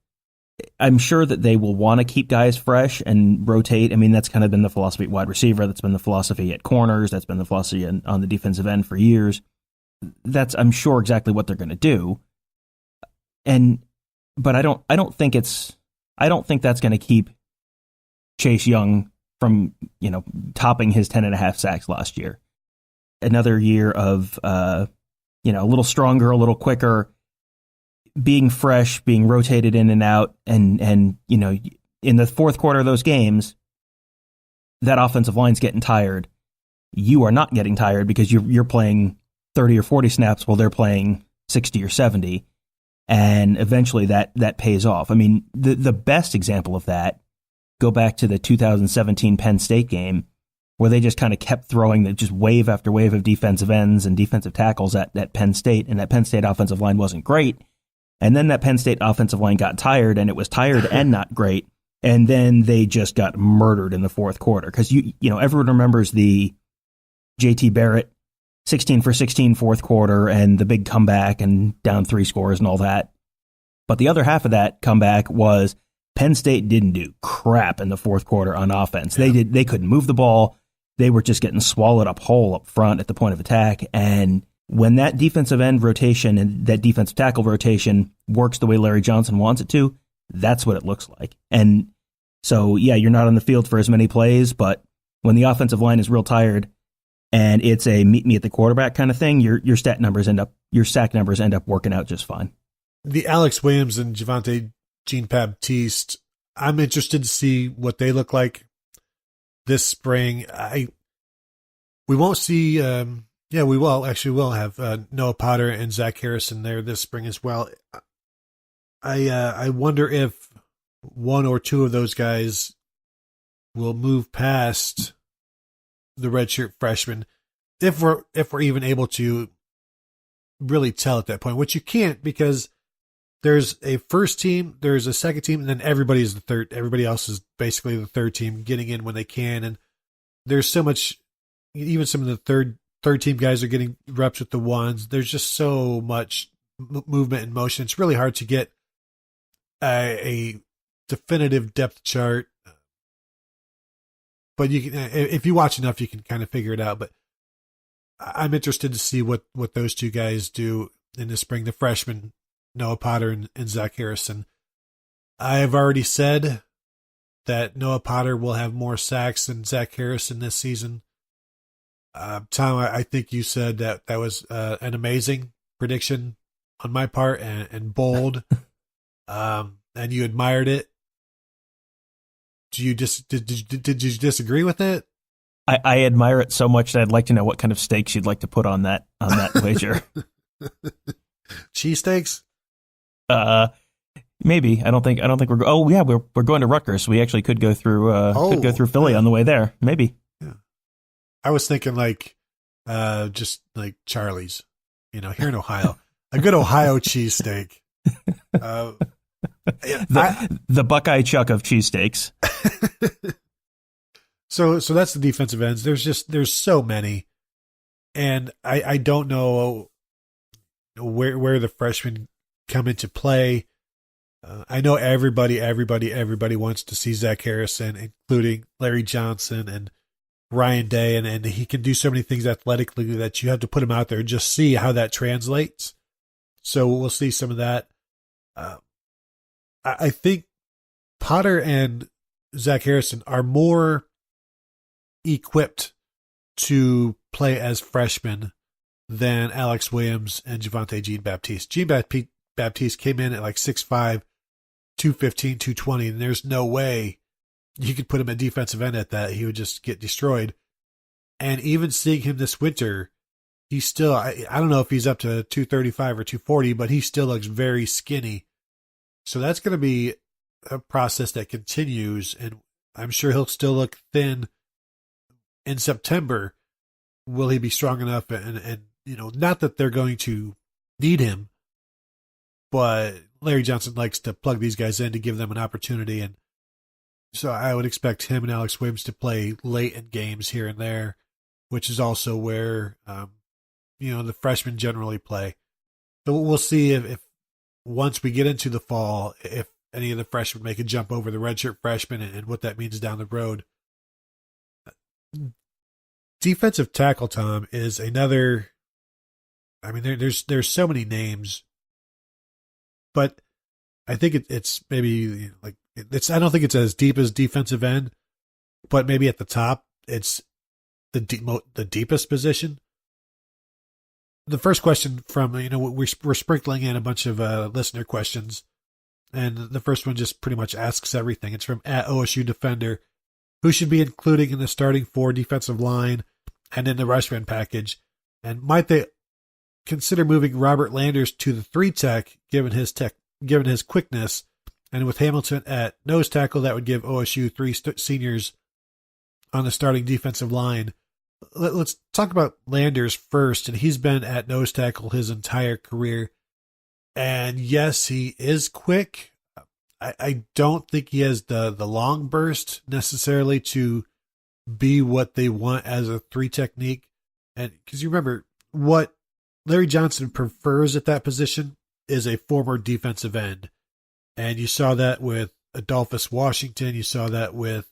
I'm sure that they will want to keep guys fresh and rotate. I mean, that's kind of been the philosophy at wide receiver. That's been the philosophy at corners. That's been the philosophy on the defensive end for years. That's, I'm sure, exactly what they're going to do. But I don't think that's going to keep Chase Young from, topping his 10.5 sacks last year. Another year of, a little stronger, a little quicker, being fresh, being rotated in and out, and in the fourth quarter of those games, that offensive line's getting tired. You are not getting tired because you're playing 30 or 40 snaps while they're playing 60 or 70, and eventually that pays off. I mean, the best example of that, go back to the 2017 Penn State game, where they just kind of kept throwing just wave after wave of defensive ends and defensive tackles at Penn State, and that Penn State offensive line wasn't great. And then that Penn State offensive line got tired, and it was tired and not great. And then they just got murdered in the fourth quarter. Because everyone remembers the JT Barrett 16 for 16 fourth quarter and the big comeback and down 3 scores and all that. But the other half of that comeback was Penn State didn't do crap in the fourth quarter on offense. Yeah. They couldn't move the ball. They were just getting swallowed up whole up front at the point of attack. And when that defensive end rotation and that defensive tackle rotation works the way Larry Johnson wants it to, that's what it looks like. And so, yeah, you're not on the field for as many plays, but when the offensive line is real tired and it's a meet me at the quarterback kind of thing, your sack numbers end up working out just fine. The Alex Williams and Javonte Jean-Baptiste, I'm interested to see what they look like this spring. We won't see. Yeah, we will. Actually, we'll have Noah Potter and Zach Harrison there this spring as well. I wonder if one or two of those guys will move past the redshirt freshman, if we're even able to really tell at that point, which you can't, because there's a first team, there's a second team, and then everybody is the third. Everybody else is basically the third team getting in when they can. And there's so much, even some of the third team guys are getting reps with the ones. There's just so much movement and motion. It's really hard to get a definitive depth chart. But you can, if you watch enough, you can kind of figure it out. But I'm interested to see what those two guys do in the spring, the freshmen, Noah Potter and Zach Harrison. I have already said that Noah Potter will have more sacks than Zach Harrison this season. Tom, I think you said that was an amazing prediction on my part and bold, and you admired it. Did you disagree with it? I admire it so much that I'd like to know what kind of stakes you'd like to put on that wager. Cheesesteaks? Maybe. I don't think we're. Oh yeah, we're going to Rutgers. We actually could go through Philly on the way there. Maybe. Yeah. I was thinking just like Charlie's, here in Ohio, a good Ohio cheesesteak. The Buckeye Chuck of cheesesteaks. So that's the defensive ends. There's so many, and I don't know where the freshmen come into play. I know everybody wants to see Zach Harrison, including Larry Johnson and Ryan Day, and he can do so many things athletically that you have to put him out there and just see how that translates. So we'll see some of that. I think Potter and Zach Harrison are more equipped to play as freshmen than Alex Williams and Javonte Jean-Baptiste. Jean-Baptiste came in at 6'5", 215, 220, and there's no way you could put him at defensive end at that. He would just get destroyed. And even seeing him this winter, he's still, I don't know if he's up to 235 or 240, but he still looks very skinny. So that's going to be a process that continues, and I'm sure he'll still look thin in September. Will he be strong enough? And not that they're going to need him, but Larry Johnson likes to plug these guys in to give them an opportunity. And so I would expect him and Alex Williams to play late in games here and there, which is also where, the freshmen generally play. So we'll see if once we get into the fall, if any of the freshmen make a jump over the redshirt freshmen and what that means down the road. Defensive tackle, Tom, is another. I mean, there's so many names, but I think it's maybe it's. I don't think it's as deep as defensive end, but maybe at the top, it's the deepest position. The first question from, we're sprinkling in a bunch of listener questions, and the first one just pretty much asks everything. It's from @OSU Defender. Who should be including in the starting 4 defensive line and in the rushman package? And might they consider moving Robert Landers to the 3 tech, given his quickness? And with Hamilton at nose tackle, that would give OSU 3 seniors on the starting defensive line. Let's talk about Landers first, and he's been at nose tackle his entire career. And yes, he is quick. I don't think he has the long burst necessarily to be what they want as a 3 technique. And because you remember, what Larry Johnson prefers at that position is a former defensive end. And you saw that with Adolphus Washington. You saw that with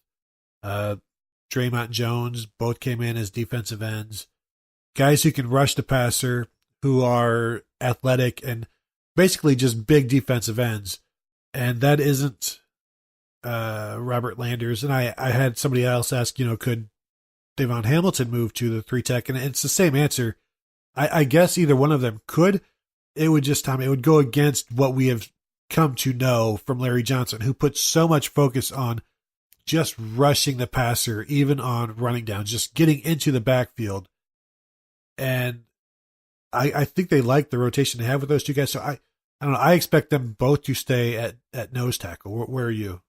Draymond Jones. Both came in as defensive ends. Guys who can rush the passer, who are athletic, and basically just big defensive ends. And that isn't Robert Landers. And I had somebody else ask, could Davon Hamilton move to the 3 tech? And it's the same answer. I guess either one of them could. It would just, Tom, it would go against what we have come to know from Larry Johnson, who puts so much focus on just rushing the passer, even on running downs, just getting into the backfield. And I think they like the rotation they have with those two guys. So I don't know. I expect them both to stay at nose tackle. Where are you?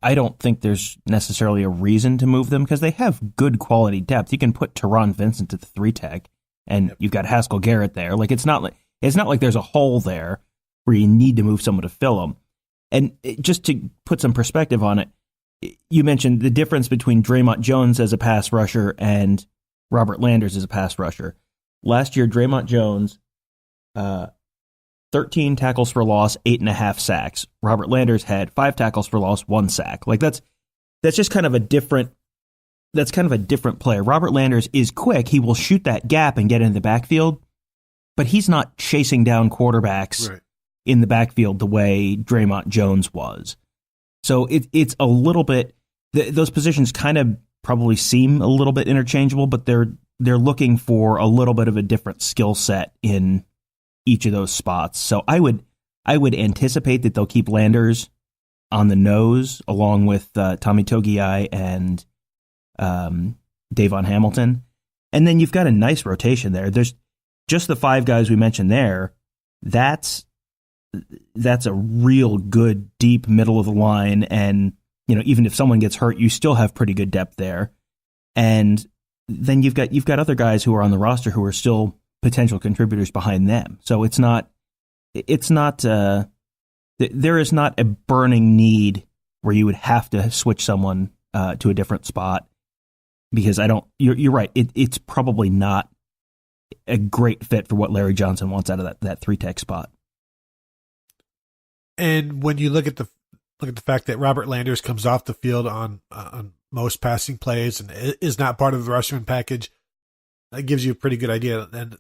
I don't think there's necessarily a reason to move them because they have good quality depth. You can put Teron Vincent at the 3-tech, and you've got Haskell Garrett there. Like it's not like there's a hole there where you need to move someone to fill them. And just to put some perspective on it, you mentioned the difference between Draymond Jones as a pass rusher and Robert Landers as a pass rusher. Last year, Draymond Jones, 13 tackles for loss, 8.5 sacks. Robert Landers had 5 tackles for loss, 1 sack. Like that's just kind of a different player. Robert Landers is quick. He will shoot that gap and get into the backfield, but he's not chasing down quarterbacks in the backfield the way Draymond Jones was. So it's a little bit, those positions kind of probably seem a little bit interchangeable, but they're looking for a little bit of a different skill set in each of those spots. So I would anticipate that they'll keep Landers on the nose along with Tommy Togiai and Davon Hamilton. And then you've got a nice rotation there. There's just the 5 guys we mentioned there. That's a real good deep middle of the line, and even if someone gets hurt, you still have pretty good depth there. And then you've got other guys who are on the roster who are still potential contributors behind them. So there is not a burning need where you would have to switch someone to a different spot, because you're right. It's probably not a great fit for what Larry Johnson wants out of that 3-tech spot. And when you look at the fact that Robert Landers comes off the field on most passing plays and is not part of the rushman package, that gives you a pretty good idea. And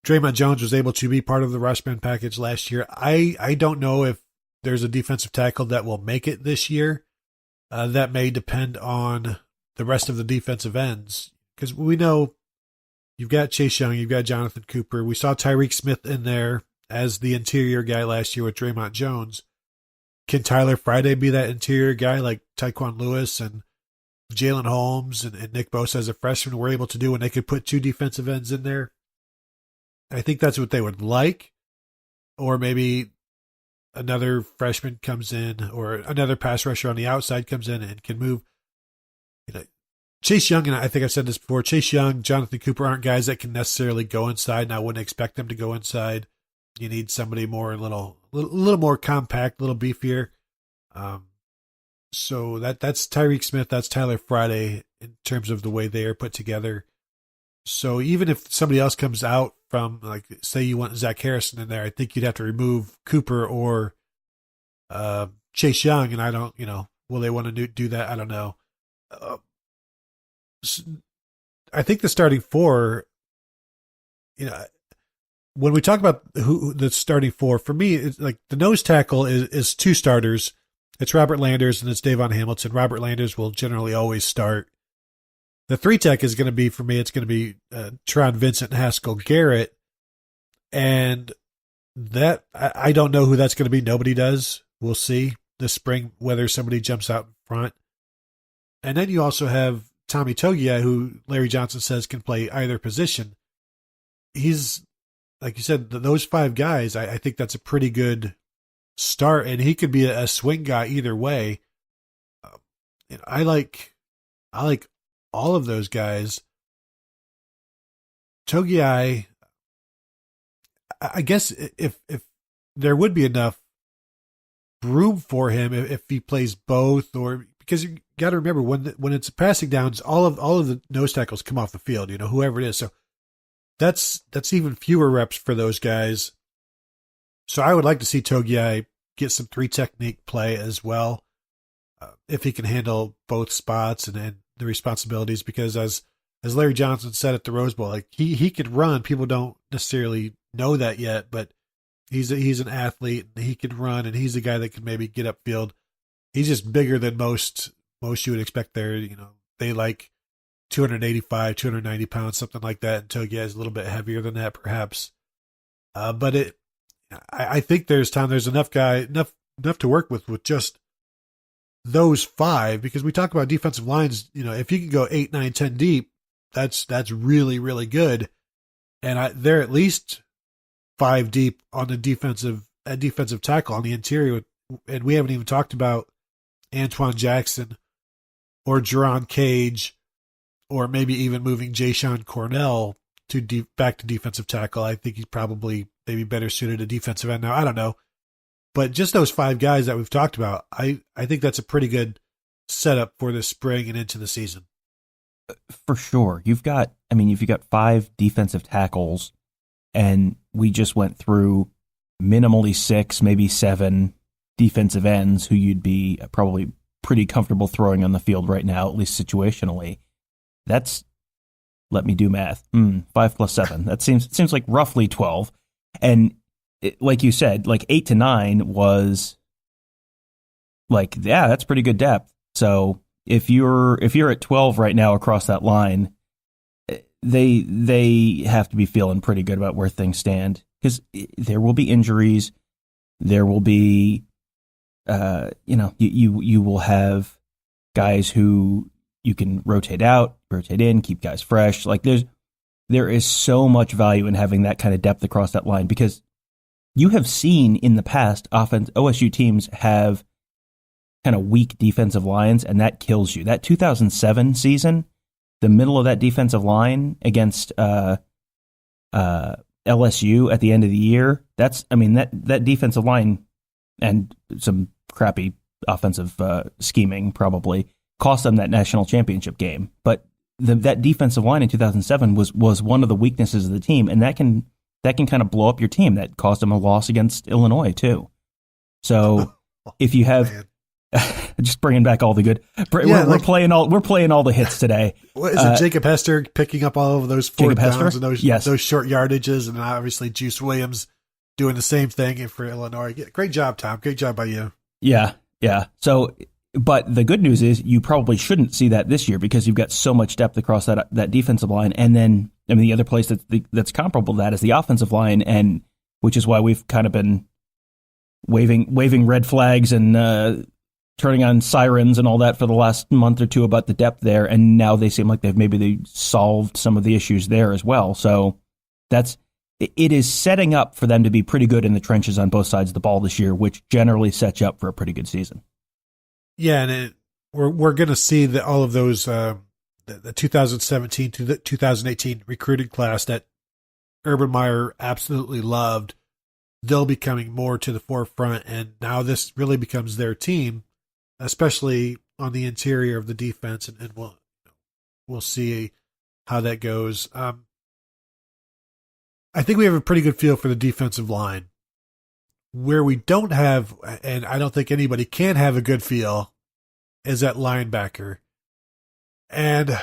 Draymond Jones was able to be part of the rushman package last year. I don't know if there's a defensive tackle that will make it this year. That may depend on the rest of the defensive ends, because we know you've got Chase Young, you've got Jonathan Cooper. We saw Tyreek Smith in there as the interior guy last year with Draymond Jones. Can Tyler Friday be that interior guy like Tyquan Lewis and Jalen Holmes and Nick Bosa as a freshman were able to do when they could put 2 defensive ends in there? I think that's what they would like. Or maybe another freshman comes in, or another pass rusher on the outside comes in and can move. Chase Young, and I think I've said this before, Chase Young, Jonathan Cooper aren't guys that can necessarily go inside, and I wouldn't expect them to go inside. You need somebody more, a little more compact, a little beefier. So that's Tyreek Smith, that's Tyler Friday in terms of the way they are put together. So even if somebody else comes out from, like, say you want Zach Harrison in there, I think you'd have to remove Cooper or Chase Young, and I don't, will they want to do that? I don't know. I think the starting 4, when we talk about who the starting 4, for me, it's like the nose tackle is 2 starters. It's Robert Landers and it's Davon Hamilton. Robert Landers will generally always start. The 3-tech is going to be, for me, it's going to be Teron Vincent and Haskell Garrett. And that, I don't know who that's going to be. Nobody does. We'll see this spring whether somebody jumps out in front. And then you also have Tommy Togiai, who Larry Johnson says can play either position. He's, like you said, those 5 guys, I think that's a pretty good start, and he could be a swing guy either way. I like all of those guys. Togiai, I guess if there would be enough room for him if he plays both, or because you got to remember when it's passing downs, all of the nose tackles come off the field, whoever it is. So that's even fewer reps for those guys. So I would like to see Togiai get some 3 technique play as well, if he can handle both spots and the responsibilities. Because as Larry Johnson said at the Rose Bowl, like he could run. People don't necessarily know that yet, but he's an athlete and he can run, and he's a guy that can maybe get upfield. He's just bigger than most you would expect there. They like 285, 290 pounds, something like that. And Togiai is a little bit heavier than that, perhaps. But I think there's enough to work with just those 5, because we talk about defensive lines. If you can go 8, 9, 10 deep, that's really, really good. And they're at least 5 deep on the defensive tackle on the interior. And we haven't even talked about Antoine Jackson or Jerron Cage, or maybe even moving Jayshon Cornell to back to defensive tackle. I think he's probably maybe better suited at defensive end now. I don't know. But just those 5 guys that we've talked about, I think that's a pretty good setup for this spring and into the season. For sure. You've got 5 defensive tackles, and we just went through minimally 6, maybe 7 defensive ends who you'd be probably pretty comfortable throwing on the field right now, at least situationally. That's, let me do math. 5 plus 7. That seems like roughly 12. And like you said, like 8 to 9 was like, yeah, that's pretty good depth. So if you're at 12 right now across that line, they have to be feeling pretty good about where things stand, because there will be injuries. There will be, you will have guys who you can rotate out, rotate in, keep guys fresh. Like there is so much value in having that kind of depth across that line, because you have seen in the past OSU teams have kind of weak defensive lines, and that kills you. That 2007 season, the middle of that defensive line against LSU at the end of the year, that defensive line and some crappy offensive scheming probably cost them that national championship game. But that defensive line in 2007 was one of the weaknesses of the team, and that can kind of blow up your team. That caused them a loss against Illinois too. So if you have just bringing back all the good, we're playing all the hits today. What is it? Jacob Hester picking up all of those fourth downs and those short yardages, and obviously Juice Williams doing the same thing for Illinois. Great job, Tom. Great job by you. Yeah. So, but the good news is you probably shouldn't see that this year, because you've got so much depth across that defensive line, and then the other place that's comparable to that is the offensive line, and which is why we've kind of been waving red flags and turning on sirens and all that for the last month or two about the depth there, and now they seem like they solved some of the issues there as well. So it is setting up for them to be pretty good in the trenches on both sides of the ball this year, which generally sets you up for a pretty good season. Yeah, and we're going to see all of those the 2017 to the 2018 recruiting class that Urban Meyer absolutely loved. They'll be coming more to the forefront, and now this really becomes their team, especially on the interior of the defense, and we'll see how that goes. I think we have a pretty good feel for the defensive line. Where we don't have, and I don't think anybody can have a good feel, is at linebacker. And,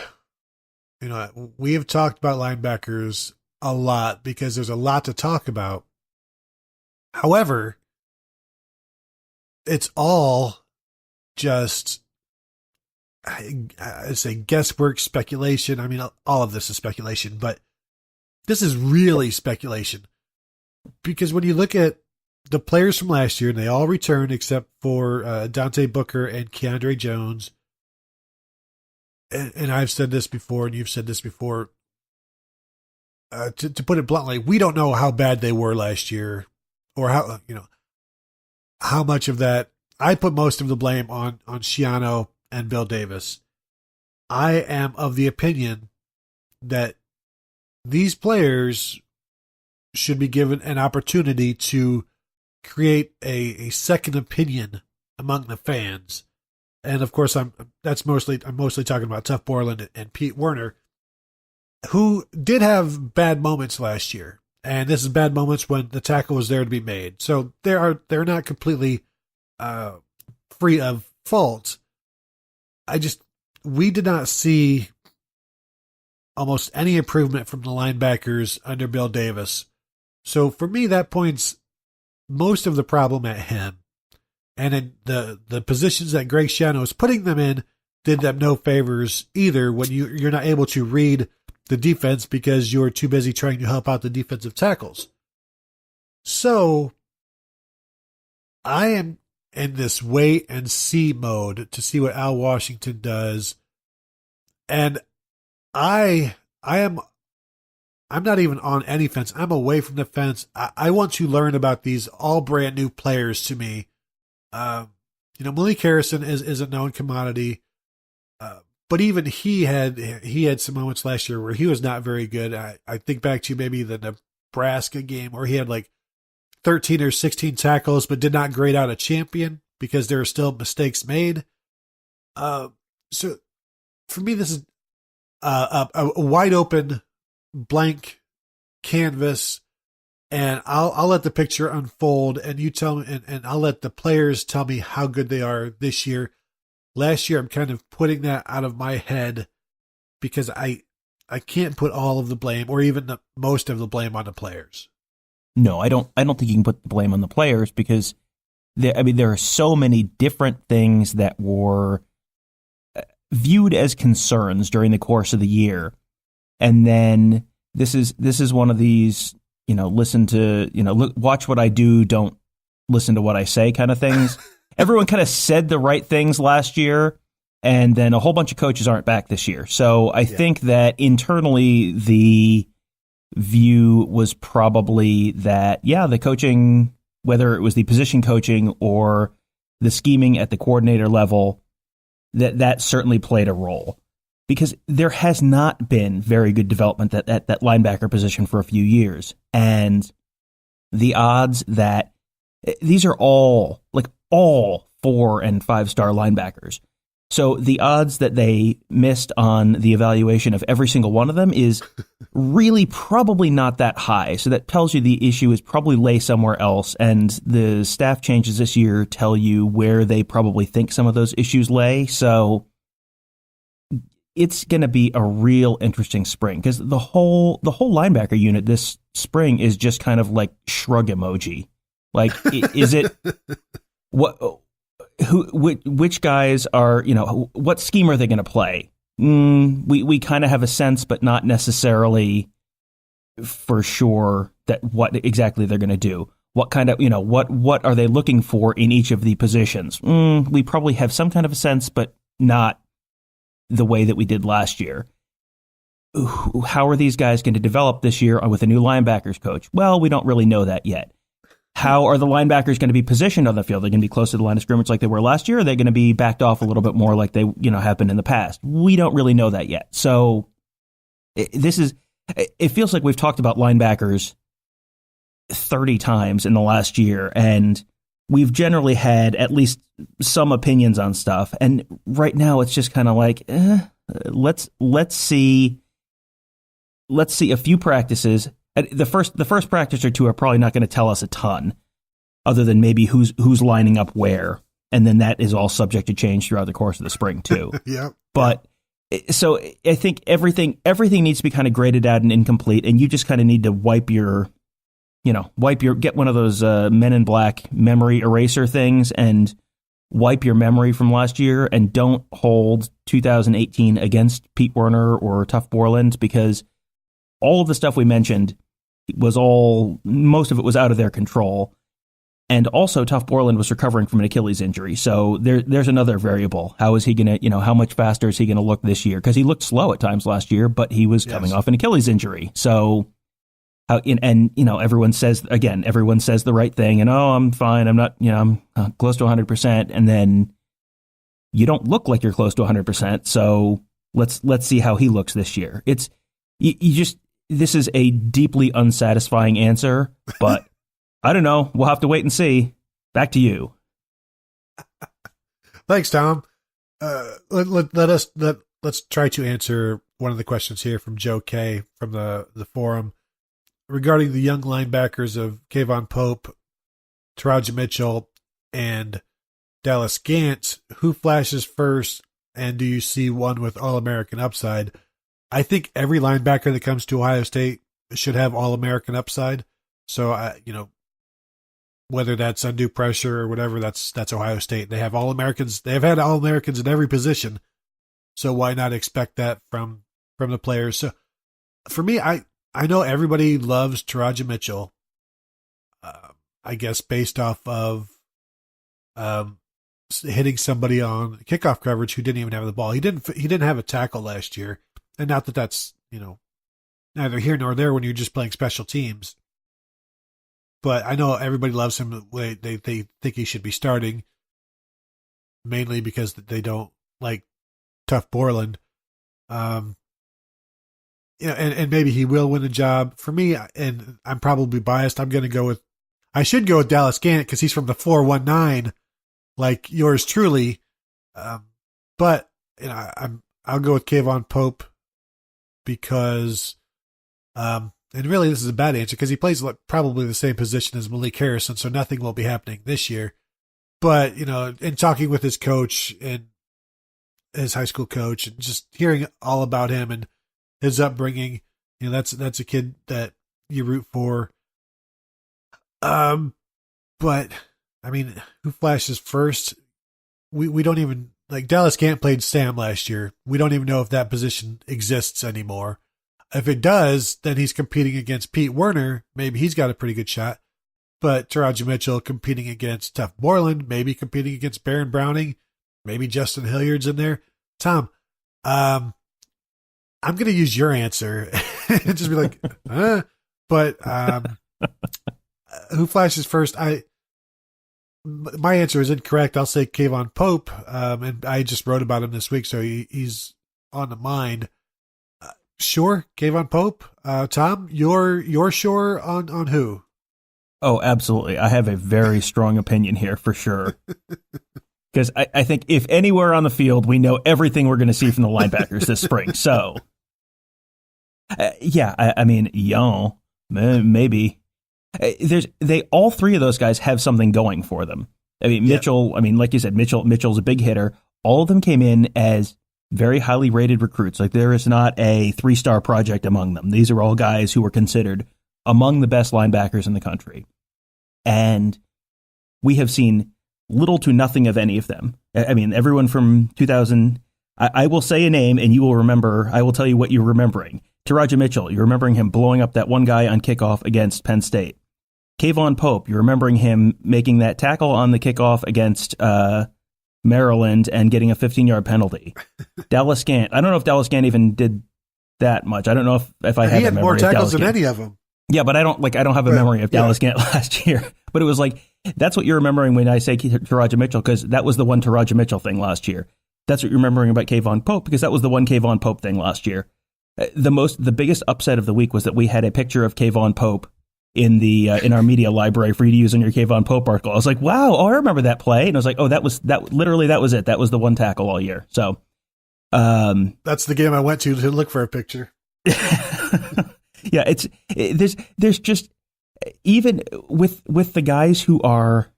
we have talked about linebackers a lot because there's a lot to talk about. However, it's all just, I say guesswork, speculation. I mean, all of this is speculation, but this is really speculation. Because when you look at the players from last year, and they all returned except for Dante Booker and Keandre Jones, and I've said this before, and you've said this before, to put it bluntly, we don't know how bad they were last year, or how much of that. I put most of the blame on Schiano and Bill Davis. I am of the opinion that these players should be given an opportunity to create a second opinion among the fans. And of course, I'm mostly talking about Tuff Borland and Pete Werner, who did have bad moments last year. And this is bad moments when the tackle was there to be made. So they're not completely free of fault. We did not see almost any improvement from the linebackers under Bill Davis. So for me, that points most of the problem at him. And in the positions that Greg Schiano is putting them in did them no favors either, when you're not able to read the defense because you're too busy trying to help out the defensive tackles. So I am in this wait and see mode to see what Al Washington does. And I'm not even on any fence. I'm away from the fence. I want to learn about these all brand new players to me. Malik Harrison is a known commodity, but even he had some moments last year where he was not very good. I think back to maybe the Nebraska game where he had like 13 or 16 tackles, but did not grade out a champion because there are still mistakes made. So for me, this is a wide open blank canvas, and I'll let the picture unfold, and you tell me, and I'll let the players tell me how good they are this year. Last year, I'm kind of putting that out of my head because I can't put all of the blame or even most of the blame on the players. No, I don't think you can put the blame on the players because there are so many different things that were viewed as concerns during the course of the year. And then this is one of these, watch what I do, don't listen to what I say kind of things. Everyone kind of said the right things last year, and then a whole bunch of coaches aren't back this year. So I think that internally the view was probably that, the coaching, whether it was the position coaching or the scheming at the coordinator level, that certainly played a role. Because there has not been very good development at that linebacker position for a few years. And the odds that these are all 4 and 5 star linebackers. So the odds that they missed on the evaluation of every single one of them is really probably not that high. So that tells you the issue is probably lay somewhere else. And the staff changes this year tell you where they probably think some of those issues lay. So it's going to be a real interesting spring because the whole linebacker unit this spring is just kind of like shrug emoji. Like, is it which guys are, what scheme are they going to play? We kind of have a sense, but not necessarily for sure that what exactly they're going to do. What kind of, what are they looking for in each of the positions? We probably have some kind of a sense, but not the way that we did last year. How are these guys going to develop this year with a new linebackers coach? Well, we don't really know that yet. How are the linebackers going to be positioned on the field? They're going to be close to the line of scrimmage like they were last year, or are they going to be backed off a little bit more like they, have been in the past? We don't really know that yet. So it feels like we've talked about linebackers 30 times in the last year, and we've generally had at least some opinions on stuff. And right now it's just kind of like, let's see a few practices. The first practice or two are probably not going to tell us a ton, other than maybe who's lining up where, and then that is all subject to change throughout the course of the spring too. Yeah. But so I think everything needs to be kind of graded out and incomplete, and you just kind of need to get one of those Men in Black memory eraser things and wipe your memory from last year, and don't hold 2018 against Pete Werner or Tuff Borland, because all of the stuff we mentioned most of it was out of their control. And also Tuff Borland was recovering from an Achilles injury. So there's another variable. How is he going to, how much faster is he going to look this year? Because he looked slow at times last year, but he was coming off an Achilles injury. So everyone says the right thing, and I'm fine. I'm not, I'm close to 100%. And then you don't look like you're close to 100%. So let's see how he looks this year. This is a deeply unsatisfying answer, but I don't know. We'll have to wait and see. Back to you. Thanks, Tom. Let's try to answer one of the questions here from Joe K from the forum regarding the young linebackers of Kayvon Pope, Taraja Mitchell, and Dallas Gant. Who flashes first, and do you see one with All-American upside? I think every linebacker that comes to Ohio State should have All-American upside. So, whether that's undue pressure or whatever, that's Ohio State. They have All-Americans. They have had All-Americans in every position. So why not expect that from the players? So for me, I know everybody loves Taraja Mitchell. I guess based off of hitting somebody on kickoff coverage who didn't even have the ball. He didn't have a tackle last year. And not that that's, neither here nor there when you're just playing special teams. But I know everybody loves him. They think he should be starting. mainly because they don't like Tough Borland. And maybe he will win a job. For me, and I'm probably biased, I should go with Dallas Gannett because he's from the 419, like yours truly. But I'll go with Kayvon Pope because, and really this is a bad answer because he plays probably the same position as Malik Harrison, so nothing will be happening this year. But, in talking with his coach and his high school coach and just hearing all about him and his upbringing, that's a kid that you root for. But I mean, who flashes first? We don't even, like, Dallas Gant played Sam last year. We don't even know if that position exists anymore. If it does, then he's competing against Pete Werner. Maybe he's got a pretty good shot. But Taraji Mitchell competing against Tough Borland, maybe competing against Baron Browning, maybe Justin Hilliard's in there. Tom, I'm going to use your answer and just be like, But who flashes first? My answer is incorrect. I'll say Kayvon Pope, and I just wrote about him this week, so he's on the mind. Sure, Kayvon Pope. Tom, you're sure on who? Oh, absolutely. I have a very strong opinion here for sure. Because I think if anywhere on the field, we know everything we're going to see from the linebackers this spring. So, I mean, maybe. All three of those guys have something going for them. I mean, Mitchell, like you said, Mitchell's a big hitter. All of them came in as very highly rated recruits. Like, there is not a 3-star project among them. These are all guys who were considered among the best linebackers in the country. And we have seen little to nothing of any of them. I mean, everyone from 2000, I will say a name and you will remember, I will tell you what you're remembering. Taraji Mitchell, you're remembering him blowing up that one guy on kickoff against Penn State. Kayvon Pope, you're remembering him making that tackle on the kickoff against Maryland and getting a 15-yard penalty. Dallas Gant, I don't know if Dallas Gant even did that much. I don't know if I have a memory of Dallas Gant. He had more tackles than any of them. Yeah, but I don't have a memory of Dallas Gant last year. But it was like, that's what you're remembering when I say Taraji Mitchell, because that was the one Taraji Mitchell thing last year. That's what you're remembering about Kayvon Pope, because that was the one Kayvon Pope thing last year. The biggest upset of the week was that we had a picture of Kayvon Pope in our media library for you to use in your Kayvon Pope article. I was like, wow, I remember that play. And I was like, that was it. That was the one tackle all year. So, that's the game I went to look for a picture. Yeah, there's just, even with the guys who are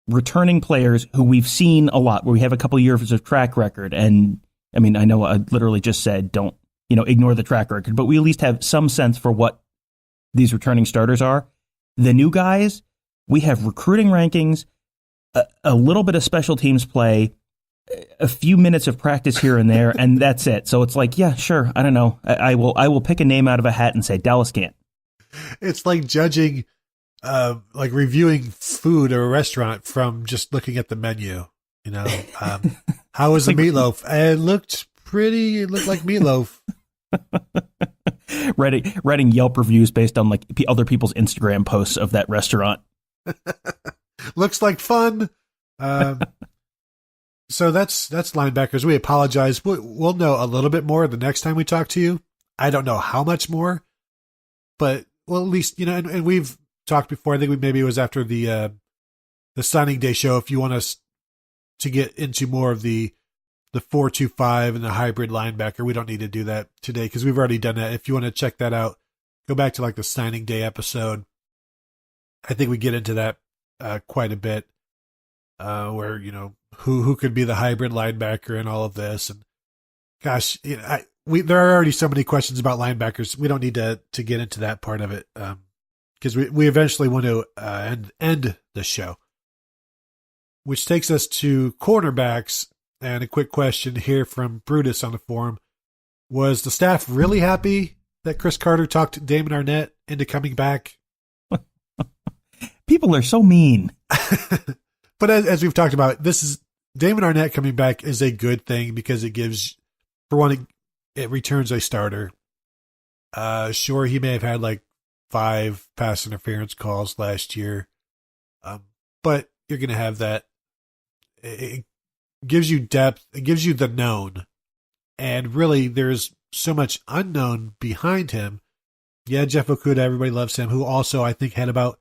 returning players who we've seen a lot, where we have a couple of years of track record. And I mean, I know I literally just said, don't, ignore the track record, but we at least have some sense for what these returning starters are. The new guys, we have recruiting rankings, a little bit of special teams play, a few minutes of practice here and there, and that's it. So it's like, yeah, sure. I don't know. I will pick a name out of a hat and say Dallas Gant. It's like judging, like reviewing food at a restaurant from just looking at the menu. How was the meatloaf? It looked like meatloaf. Writing Yelp reviews based on like other people's Instagram posts of that restaurant. Looks like fun. So that's linebackers. We apologize. We'll know a little bit more the next time we talk to you. I don't know how much more, but at least, and we've talked before. I think maybe it was after the signing day show. If you want us to get into more of the 4-2-5 and the hybrid linebacker, we don't need to do that today because we've already done that. If you want to check that out, go back to like the signing day episode. I think we get into that quite a bit, where who could be the hybrid linebacker and all of this. And gosh, there are already so many questions about linebackers. We don't need to get into that part of it because we eventually want to end the show, which takes us to cornerbacks. And a quick question here from Brutus on the forum. Was the staff really happy that Chris Carter talked Damon Arnett into coming back? People are so mean. But as we've talked about, Damon Arnett coming back is a good thing because it gives, for one, it returns a starter. Sure, he may have had like 5 pass interference calls last year, but you're going to have that. gives you depth. It gives you the known. And really, there's so much unknown behind him. Yeah, Jeff Okudah, everybody loves him, who also, I think, had about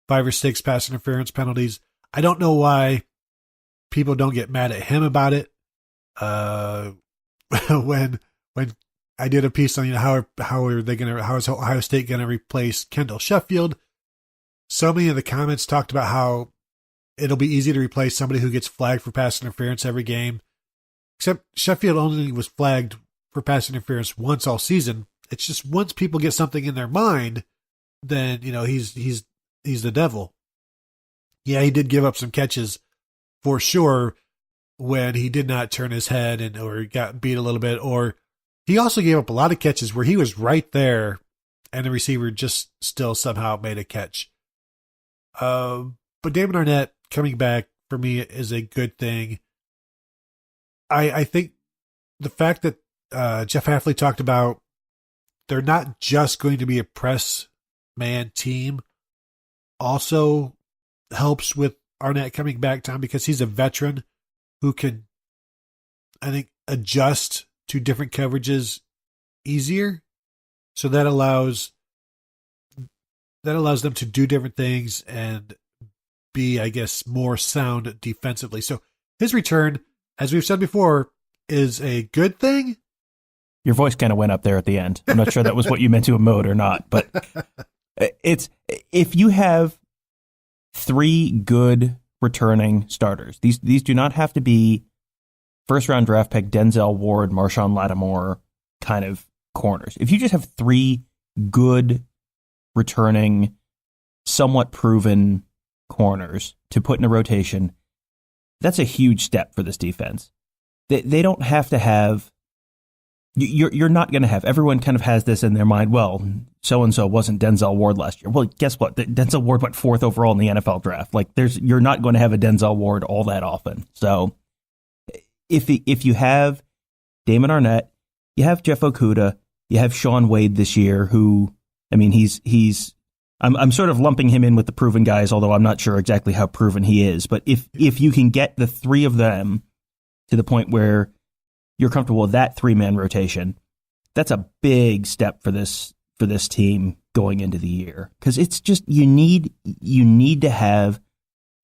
5 or 6 pass interference penalties. I don't know why people don't get mad at him about it. When I did a piece on how is Ohio State going to replace Kendall Sheffield, so many of the comments talked about how it'll be easy to replace somebody who gets flagged for pass interference every game. Except Sheffield only was flagged for pass interference once all season. It's just once people get something in their mind, then he's the devil. Yeah, he did give up some catches for sure when he did not turn his head or got beat a little bit, or he also gave up a lot of catches where he was right there and the receiver just still somehow made a catch. But Damon Arnett coming back for me is a good thing. I think the fact that Jeff Hafley talked about they're not just going to be a press man team also helps with Arnett coming back, Tom, because he's a veteran who can, I think, adjust to different coverages easier. So that allows them to do different things and be, I guess, more sound defensively. So his return, as we've said before, is a good thing. Your voice kind of went up there at the end. I'm not sure that was what you meant to emote or not, but it's if you have 3 good returning starters, these do not have to be first-round draft pick Denzel Ward, Marshawn Lattimore kind of corners. If you just have 3 good returning, somewhat proven corners to put in a rotation, that's a huge step for this defense. They don't have to have. You're not going to have. Everyone kind of has this in their mind. Well, so-and-so wasn't Denzel Ward last year. Well, guess what? Denzel Ward went 4th overall in the NFL draft. Like, you're not going to have a Denzel Ward all that often. So if you have Damon Arnett, you have Jeff Okudah, you have Shaun Wade this year, who, I mean, I'm sort of lumping him in with the proven guys, although I'm not sure exactly how proven he is. But if you can get the 3 of them to the point where you're comfortable with that 3-man rotation, that's a big step for this team going into the year. Because it's just you need to have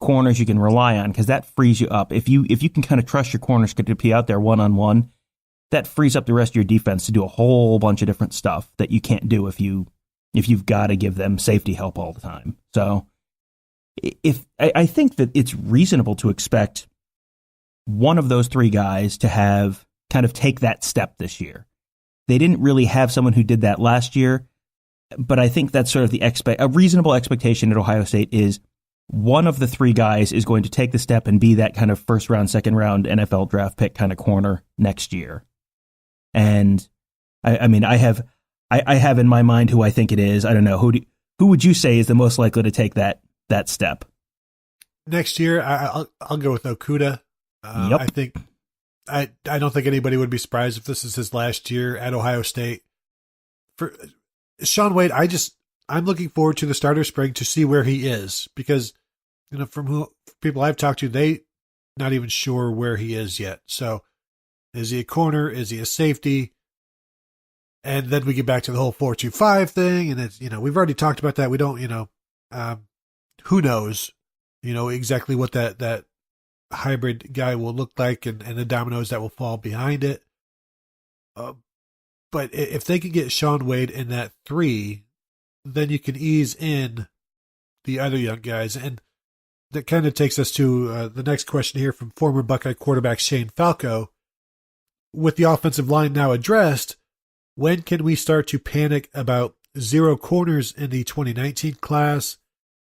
corners you can rely on, because that frees you up. If you can kind of trust your corners to be out there one-on-one, that frees up the rest of your defense to do a whole bunch of different stuff that you can't do if you've got to give them safety help all the time. So I think that it's reasonable to expect one of those 3 guys to have kind of take that step this year. They didn't really have someone who did that last year, but I think that's sort of a reasonable expectation at Ohio State is one of the 3 guys is going to take the step and be that kind of first round, second round NFL draft pick kind of corner next year. And I have in my mind who I think it is. I don't know. Who would you say is the most likely to take that step? Next year, I'll go with Okudah. Yep. I don't think anybody would be surprised if this is his last year at Ohio State. For Shaun Wade, I'm looking forward to the starter spring to see where he is, because from people I've talked to, they not even sure where he is yet. So is he a corner? Is he a safety? And then we get back to the whole 4-2-5 thing, and it's we've already talked about that. We don't who knows exactly what that hybrid guy will look like and the dominoes that will fall behind it. But if they can get Shaun Wade in that 3, then you can ease in the other young guys. And that kind of takes us to the next question here from former Buckeye quarterback Shane Falco. With the offensive line now addressed, when can we start to panic about 0 corners in the 2019 class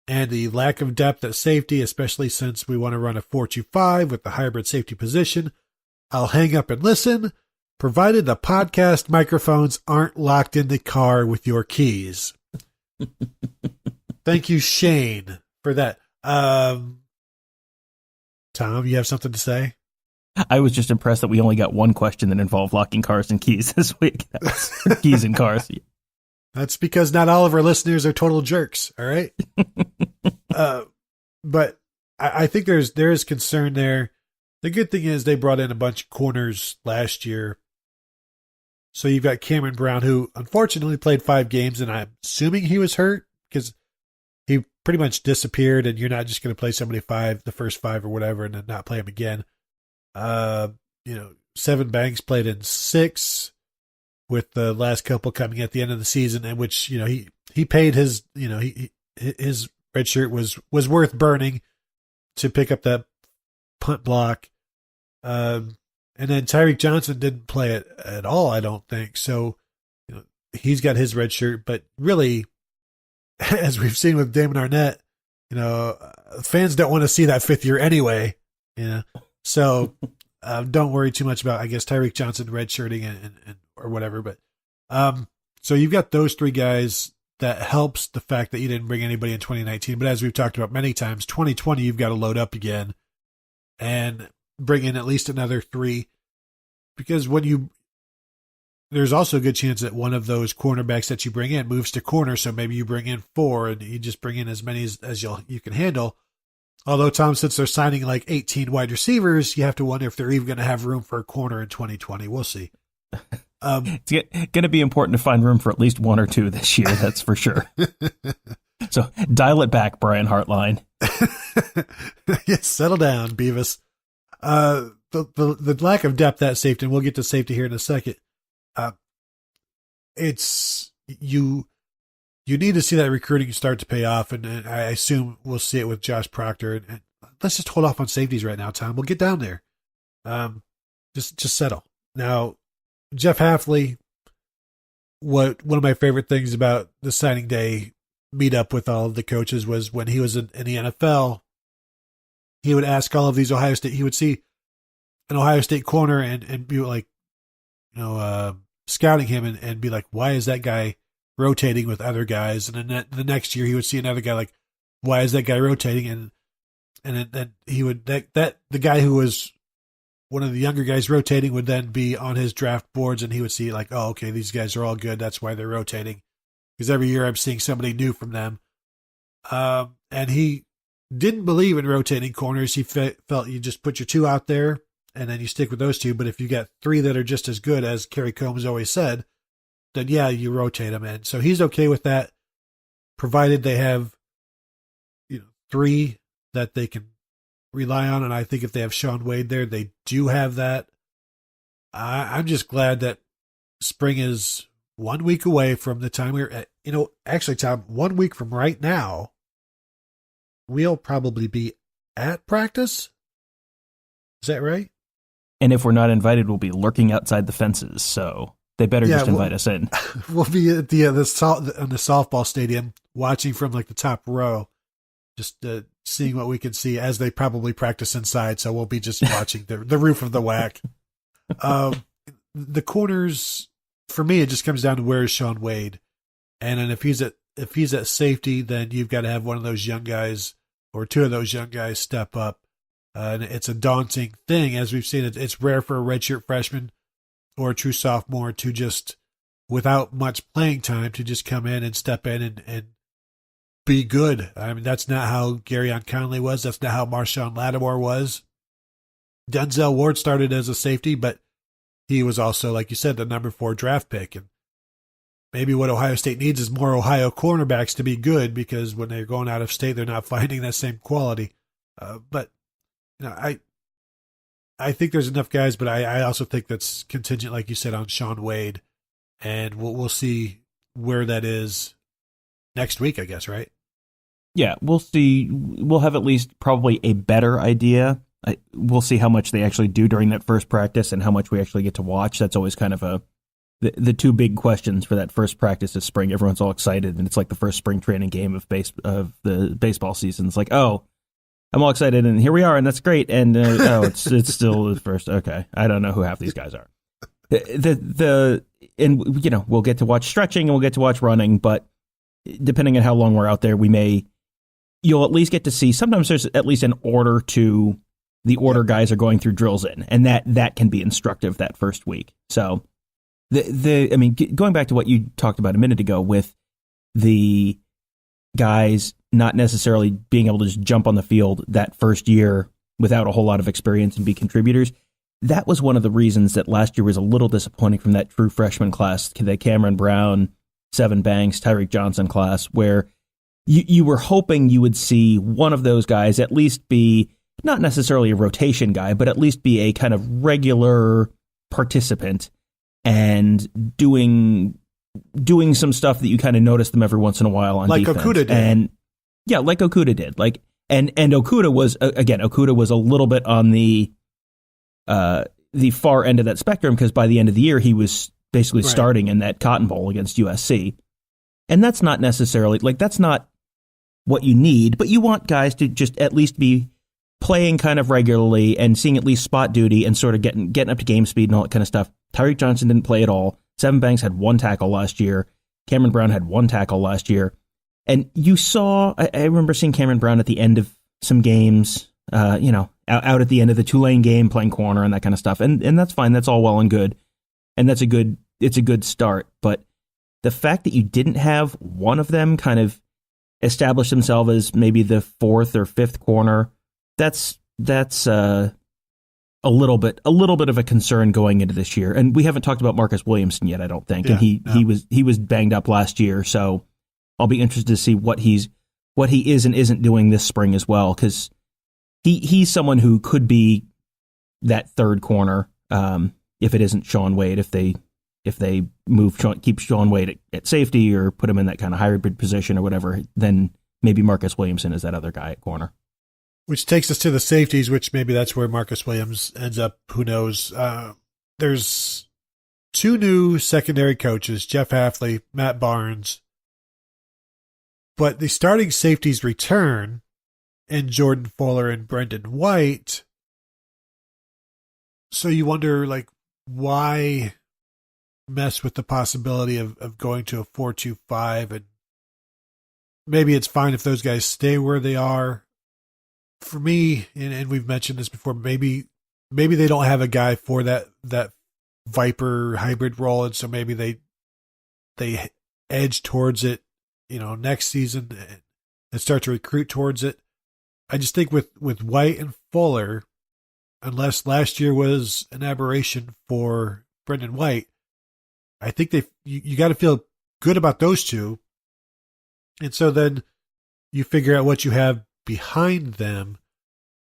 and the lack of depth at safety, especially since we want to run a 4-2-5 with the hybrid safety position? I'll hang up and listen, provided the podcast microphones aren't locked in the car with your keys. Thank you, Shane, for that. Tom, you have something to say? I was just impressed that we only got one question that involved locking cars and keys this week. Keys and cars. That's because not all of our listeners are total jerks. All right. But I think there is concern there. The good thing is they brought in a bunch of corners last year. So you've got Cameron Brown, who unfortunately played 5 games, and I'm assuming he was hurt because he pretty much disappeared, and you're not just going to play somebody the first 5 or whatever, and then not play him again. Seven Banks played in 6, with the last couple coming at the end of the season, in which he paid his his red shirt was worth burning to pick up that punt block. And then Tyreek Johnson didn't play it at all, I don't think. So, he's got his red shirt. But really, as we've seen with Damon Arnett, fans don't want to see that 5th year anyway. So don't worry too much about, I guess, Tyreek Johnson redshirting and or whatever. But so you've got those 3 guys. That helps the fact that you didn't bring anybody in 2019. But as we've talked about many times, 2020 you've got to load up again and bring in at least another 3, because there's also a good chance that one of those cornerbacks that you bring in moves to corner. So maybe you bring in 4 and you just bring in as many as you can handle. Although, Tom, since they're signing like 18 wide receivers, you have to wonder if they're even going to have room for a corner in 2020. We'll see. It's going to be important to find room for at least 1 or 2 this year. That's for sure. So dial it back, Brian Hartline. Yes, settle down, Beavis. The lack of depth at safety, and we'll get to safety here in a second. It's you need to see that recruiting start to pay off, and I assume we'll see it with Josh Proctor. And let's just hold off on safeties right now, Tom. We'll get down there. Just settle. Now, Jeff Hafley. One of my favorite things about the signing day meetup with all of the coaches was when he was in the NFL. He would ask all of these Ohio State. He would see an Ohio State corner and be like, scouting him and be like, why is that guy rotating with other guys? And then the next year he would see another guy like, why is that guy rotating? And then he would the guy who was one of the younger guys rotating would then be on his draft boards, and he would see like, oh, okay, these guys are all good. That's why they're rotating, because every year I'm seeing somebody new from them. And he didn't believe in rotating corners. He felt you just put your 2 out there and then you stick with those 2. But if you got 3 that are just as good, as Kerry Combs always said, then yeah, you rotate them in. So he's okay with that, provided they have 3 that they can rely on. And I think if they have Sean Wade there, they do have that. I'm just glad that spring is 1 week away from the time we're at, actually, Tom, 1 week from right now, we'll probably be at practice. Is that right? And if we're not invited, we'll be lurking outside the fences. So they better just invite us in. We'll be at the softball stadium watching from like the top row, just seeing what we can see as they probably practice inside. So we'll be just watching the roof of the WAC. The corners, for me, it just comes down to where is Sean Wade, and then if he's at safety, then you've got to have one of those young guys or 2 of those young guys step up. And it's a daunting thing, as we've seen. It's rare for a redshirt freshman or a true sophomore to just, without much playing time, to just come in and step in and be good. I mean, that's not how Garyon Conley was. That's not how Marshawn Lattimore was. Denzel Ward started as a safety, but he was also, like you said, the number 4 draft pick. And maybe what Ohio State needs is more Ohio cornerbacks to be good, because when they're going out of state, they're not finding that same quality. But I think there's enough guys, but I also think that's contingent, like you said, on Sean Wade, and we'll see where that is next week, I guess, right? Yeah, we'll see. We'll have at least probably a better idea. We'll see how much they actually do during that first practice and how much we actually get to watch. That's always kind of the 2 big questions for that first practice this spring. Everyone's all excited, and it's like the first spring training game of the baseball season. It's like, oh, I'm all excited, and here we are, and that's great. And it's still the first. Okay, I don't know who half these guys are. We'll get to watch stretching and we'll get to watch running, but depending on how long we're out there, you'll at least get to see. Sometimes there's at least an order to the order guys are going through drills in, and that can be instructive that first week. So going back to what you talked about a minute ago with the guys not necessarily being able to just jump on the field that first year without a whole lot of experience and be contributors. That was one of the reasons that last year was a little disappointing from that true freshman class, the Cameron Brown, Seven Banks, Tyreek Johnson class, where you were hoping you would see one of those guys at least be not necessarily a rotation guy, but at least be a kind of regular participant and doing some stuff that you kind of notice them every once in a while on like defense. Okudah did. And yeah, like Okudah did. And Okudah was a little bit on the far end of that spectrum, because by the end of the year he was basically starting in that Cotton Bowl against USC. And that's not necessarily, that's not what you need, but you want guys to just at least be playing kind of regularly and seeing at least spot duty and sort of getting up to game speed and all that kind of stuff. Tyreek Johnson didn't play at all. Seven Banks had 1 tackle last year. Cameron Brown had 1 tackle last year. And you saw, I remember seeing Cameron Brown at the end of some games, out at the end of the Tulane game playing corner and that kind of stuff. And that's fine. That's all well and good. And it's a good start. But the fact that you didn't have one of them kind of establish themselves as maybe the 4th or 5th corner, that's a little bit of a concern going into this year. And we haven't talked about Marcus Williamson yet, I don't think. Yeah, and he was banged up last year, so I'll be interested to see what he is and isn't doing this spring as well, because he's someone who could be that 3rd corner if it isn't Sean Wade, if they keep Sean Wade at safety or put him in that kind of hybrid position or whatever, then maybe Marcus Williamson is that other guy at corner. Which takes us to the safeties, which maybe that's where Marcus Williams ends up. Who knows? There's 2 new secondary coaches, Jeff Hafley, Matt Barnes. But the starting safeties return in Jordan Fuller and Brendan White. So you wonder, why mess with the possibility of going to a 4-2-5? And maybe it's fine if those guys stay where they are. For me, and we've mentioned this before, maybe they don't have a guy for that Viper hybrid role, and so maybe they edge towards it, next season and start to recruit towards it. I just think with White and Fuller, unless last year was an aberration for Brendan White, I think you got to feel good about those 2, and so then you figure out what you have behind them.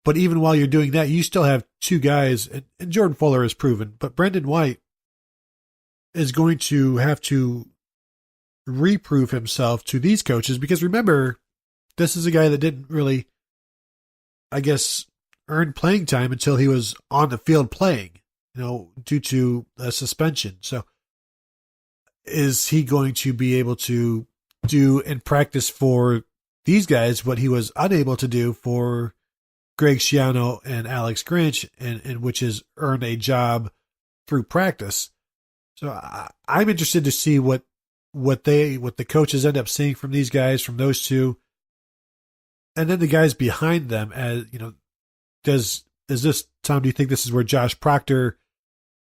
But even while you're doing that, you still have 2 guys, and Jordan Fuller is proven, but Brendan White is going to have to reprove himself to these coaches, because remember, this is a guy that didn't really, I guess, earn playing time until he was on the field playing, due to a suspension. So is he going to be able to do in practice for these guys what he was unable to do for Greg Schiano and Alex Grinch, and which is earn a job through practice? So I'm interested to see what the coaches end up seeing from these guys, from those 2, and then the guys behind them. As is this, Tom? Do you think this is where Josh Proctor?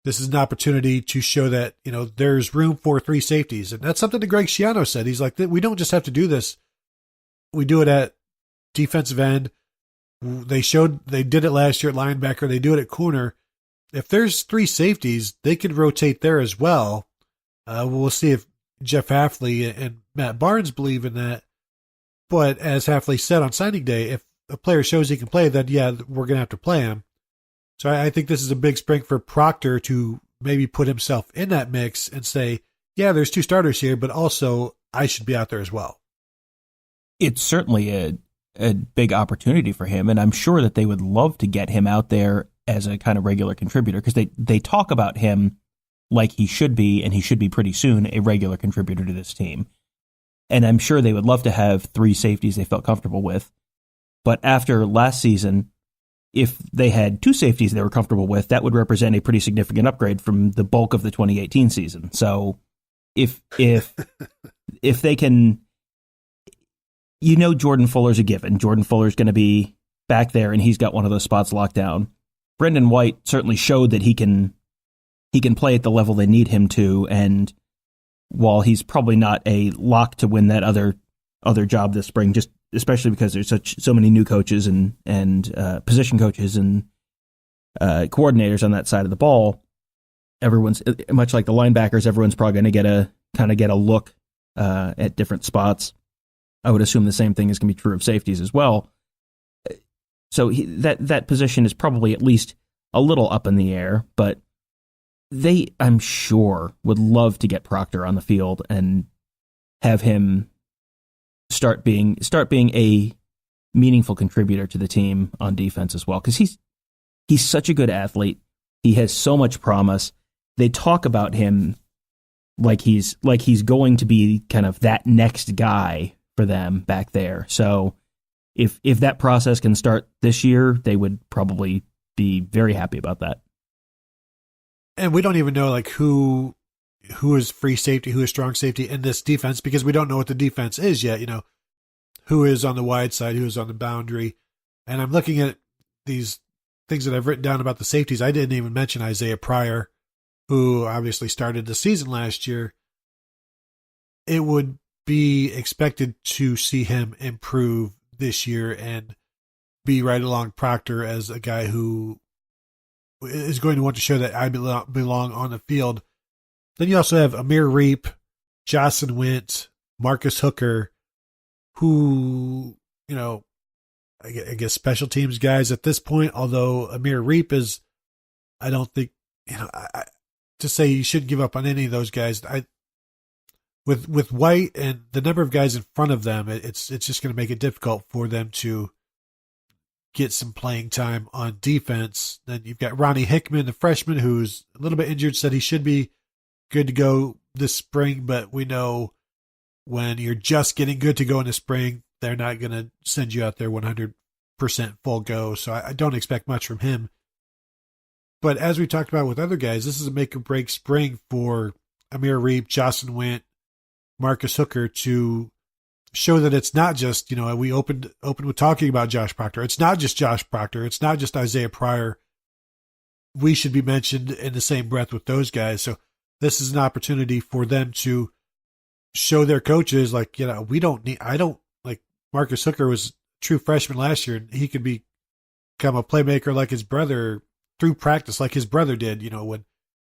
This is an opportunity to show that there's room for 3 safeties, and that's something that Greg Schiano said. He's like, we don't just have to do this. We do it at defensive end. They did it last year at linebacker. They do it at corner. If there's 3 safeties, they could rotate there as well. We'll see if Jeff Hafley and Matt Barnes believe in that. But as Hafley said on signing day, if a player shows he can play, then yeah, we're going to have to play him. So I think this is a big spring for Proctor to maybe put himself in that mix and say, yeah, there's 2 starters here, but also I should be out there as well. It's certainly a big opportunity for him, and I'm sure that they would love to get him out there as a kind of regular contributor, because they talk about him like he should be, and he should be pretty soon a regular contributor to this team. And I'm sure they would love to have 3 safeties they felt comfortable with. But after last season, if they had 2 safeties they were comfortable with, that would represent a pretty significant upgrade from the bulk of the 2018 season. So if they can, Jordan Fuller's a given. Jordan Fuller's going to be back there, and he's got one of those spots locked down. Brendan White certainly showed that he can play at the level they need him to, and while he's probably not a lock to win that other job this spring, just especially because there's so many new coaches and position coaches and coordinators on that side of the ball. Everyone's much like the linebackers. Everyone's probably going to get a look at different spots. I would assume the same thing is going to be true of safeties as well. So that position is probably at least a little up in the air, but they, I'm sure, would love to get Proctor on the field and have him start being a meaningful contributor to the team on defense as well, because he's such a good athlete. He has so much promise. They talk about him like he's going to be kind of that next guy for them back there. So if that process can start this year, they would probably be very happy about that. And we don't even know like who is free safety, who is strong safety in this defense, because we don't know what the defense is yet. You know, who is on the wide side, who is on the boundary. And I'm looking at these things that I've written down about the safeties. I didn't even mention Isaiah Pryor, who obviously started the season last year. It would be expected to see him improve this year and be right along Proctor as a guy who is going to want to show that I belong on the field. Then you also have Amir Reep, Jocelyn Wint, Marcus Hooker, who, you know, I guess special teams guys at this point, although Amir Reep is, I don't think, you know, to say you shouldn't give up on any of those guys. With White and the number of guys in front of them, it's just going to make it difficult for them to get some playing time on defense. Then you've got Ronnie Hickman, the freshman, who's a little bit injured, said he should be good to go this spring, but we know when you're just getting good to go in the spring, they're not going to send you out there 100% full go. So I don't expect much from him. But as we talked about with other guys, this is a make or break spring for Amir Reep, Jocelyn Wint, Marcus Hooker to show that it's not just, you know, we opened with talking about Josh Proctor. It's not just Josh Proctor. It's not just Isaiah Pryor. We should be mentioned in the same breath with those guys. So this is an opportunity for them to show their coaches, like, you know, Marcus Hooker was a true freshman last year, and he could become a playmaker like his brother through practice, like his brother did. You know, when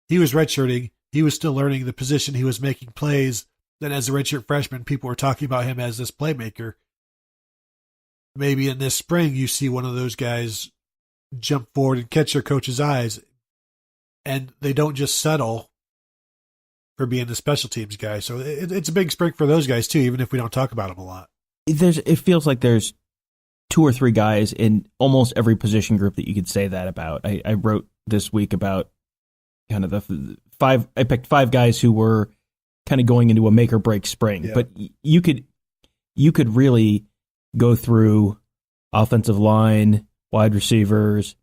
he was redshirting, he was still learning the position. He was making plays. Then as a redshirt freshman, people were talking about him as this playmaker. Maybe in this spring, you see one of those guys jump forward and catch their coach's eyes, and they don't just settle for being the special teams guy. So it's a big spring for those guys too, even if we don't talk about them a lot. It feels like there's 2 or 3 guys in almost every position group that you could say that about. I wrote this week about kind of the 5. I picked 5 guys who were kind of going into a make or break spring, yeah. But you could really go through offensive line, wide receivers,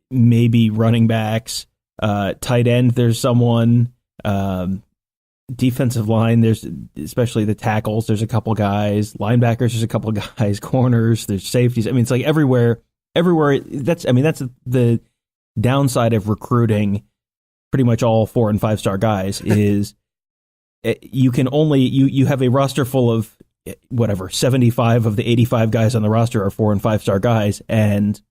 maybe running backs, tight end. There's someone, defensive line. There's especially the tackles. There's a couple guys, linebackers. There's a couple guys, corners. There's safeties. I mean, it's like everywhere. That's the downside of recruiting pretty much all 4 and 5 star guys is you can only, you have a roster full of whatever, 75 of the 85 guys on the roster are 4 and 5 star guys, and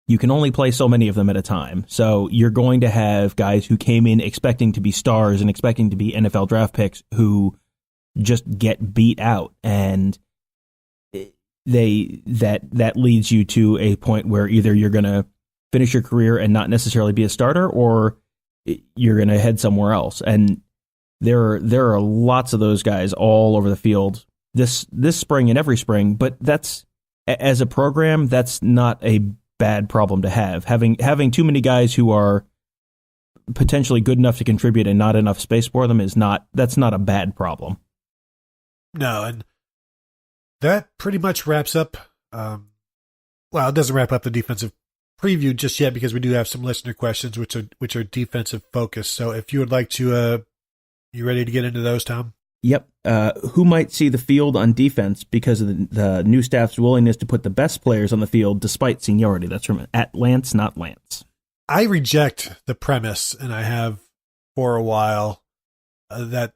you can only play so many of them at a time. So you're going to have guys who came in expecting to be stars and expecting to be NFL draft picks who just get beat out, and that leads you to a point where either you're going to finish your career and not necessarily be a starter, or you're going to head somewhere else. And there are lots of those guys all over the field this spring and every spring, but that's, as a program, that's not a bad problem to have. Having too many guys who are potentially good enough to contribute and not enough space for them that's not a bad problem. No, and that pretty much wraps up. Well, it doesn't wrap up the defensive preview just yet, because we do have some listener questions which are defensive focused. So if you would like to, you ready to get into those, Tom? Yep. Who might see the field on defense because of the new staff's willingness to put the best players on the field despite seniority? That's from @Lance, not Lance. I reject the premise, and I have for a while, that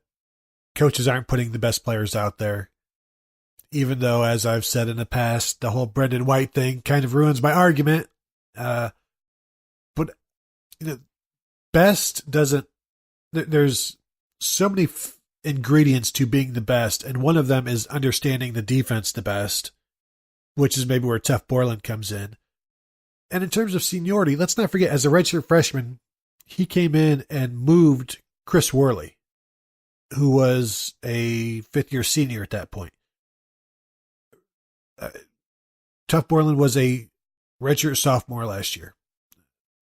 coaches aren't putting the best players out there. even though, as I've said in the past, the whole Brendan White thing kind of ruins my argument. But best doesn't. There's so many ingredients to being the best, and one of them is understanding the defense the best, which is maybe where Tough Borland comes in. And in terms of seniority, let's not forget, as a redshirt freshman, he came in and moved Chris Worley, who was a fifth-year senior at that point. Tough Borland was a redshirt sophomore last year.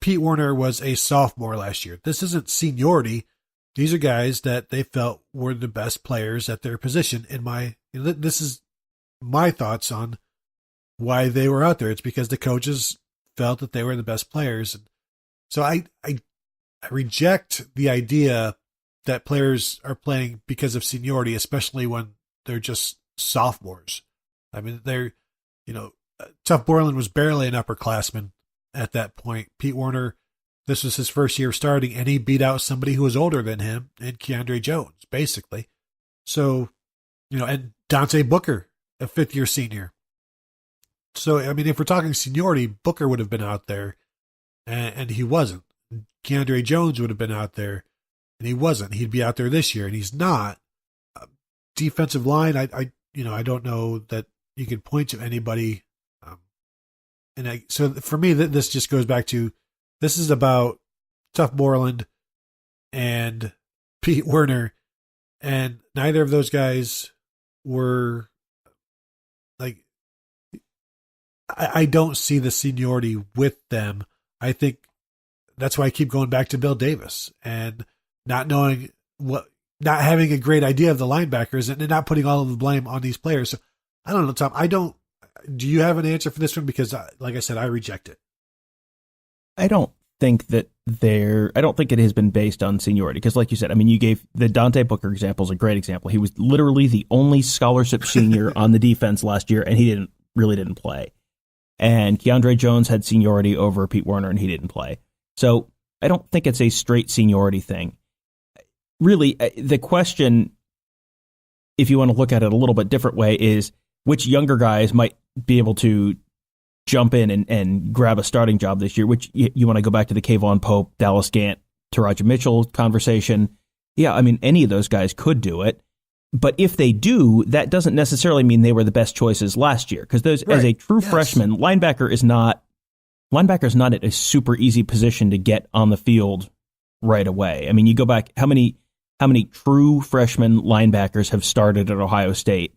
Pete Werner was a sophomore last year. This isn't seniority. These are guys that they felt were the best players at their position. This is my thoughts on why they were out there. It's because the coaches felt that they were the best players. And so I reject the idea that players are playing because of seniority, especially when they're just sophomores. I mean, Tough Borland was barely an upperclassman at that point. Pete Werner, this was his first year starting, and he beat out somebody who was older than him and Keandre Jones, basically. So, and Dante Booker, a fifth-year senior. So, I mean, if we're talking seniority, Booker would have been out there, and he wasn't. Keandre Jones would have been out there, and he wasn't. He'd be out there this year, and he's not. Defensive line, I don't know that you could point to anybody. So for me, this just goes back to, this is about Tough Borland and Pete Werner, and neither of those guys were I don't see the seniority with them. I think that's why I keep going back to Bill Davis and not having a great idea of the linebackers and not putting all of the blame on these players. So I don't know, Tom. Do you have an answer for this one? Because, like I said, I reject it. I don't think it has been based on seniority. Because, like you said, I mean, you gave the Dante Booker example is a great example. He was literally the only scholarship senior on the defense last year, and he really didn't play. And Keandre Jones had seniority over Pete Werner, and he didn't play. So I don't think it's a straight seniority thing. Really, the question, if you want to look at it a little bit different way, is which younger guys might be able to jump in and grab a starting job this year, which you want to go back to the Kayvon Pope, Dallas Gant, Taraji Mitchell conversation. Yeah, I mean, any of those guys could do it. But if they do, that doesn't necessarily mean they were the best choices last year. Because those, right, as a true freshman, linebacker is not at a super easy position to get on the field right away. I mean, you go back, how many true freshman linebackers have started at Ohio State?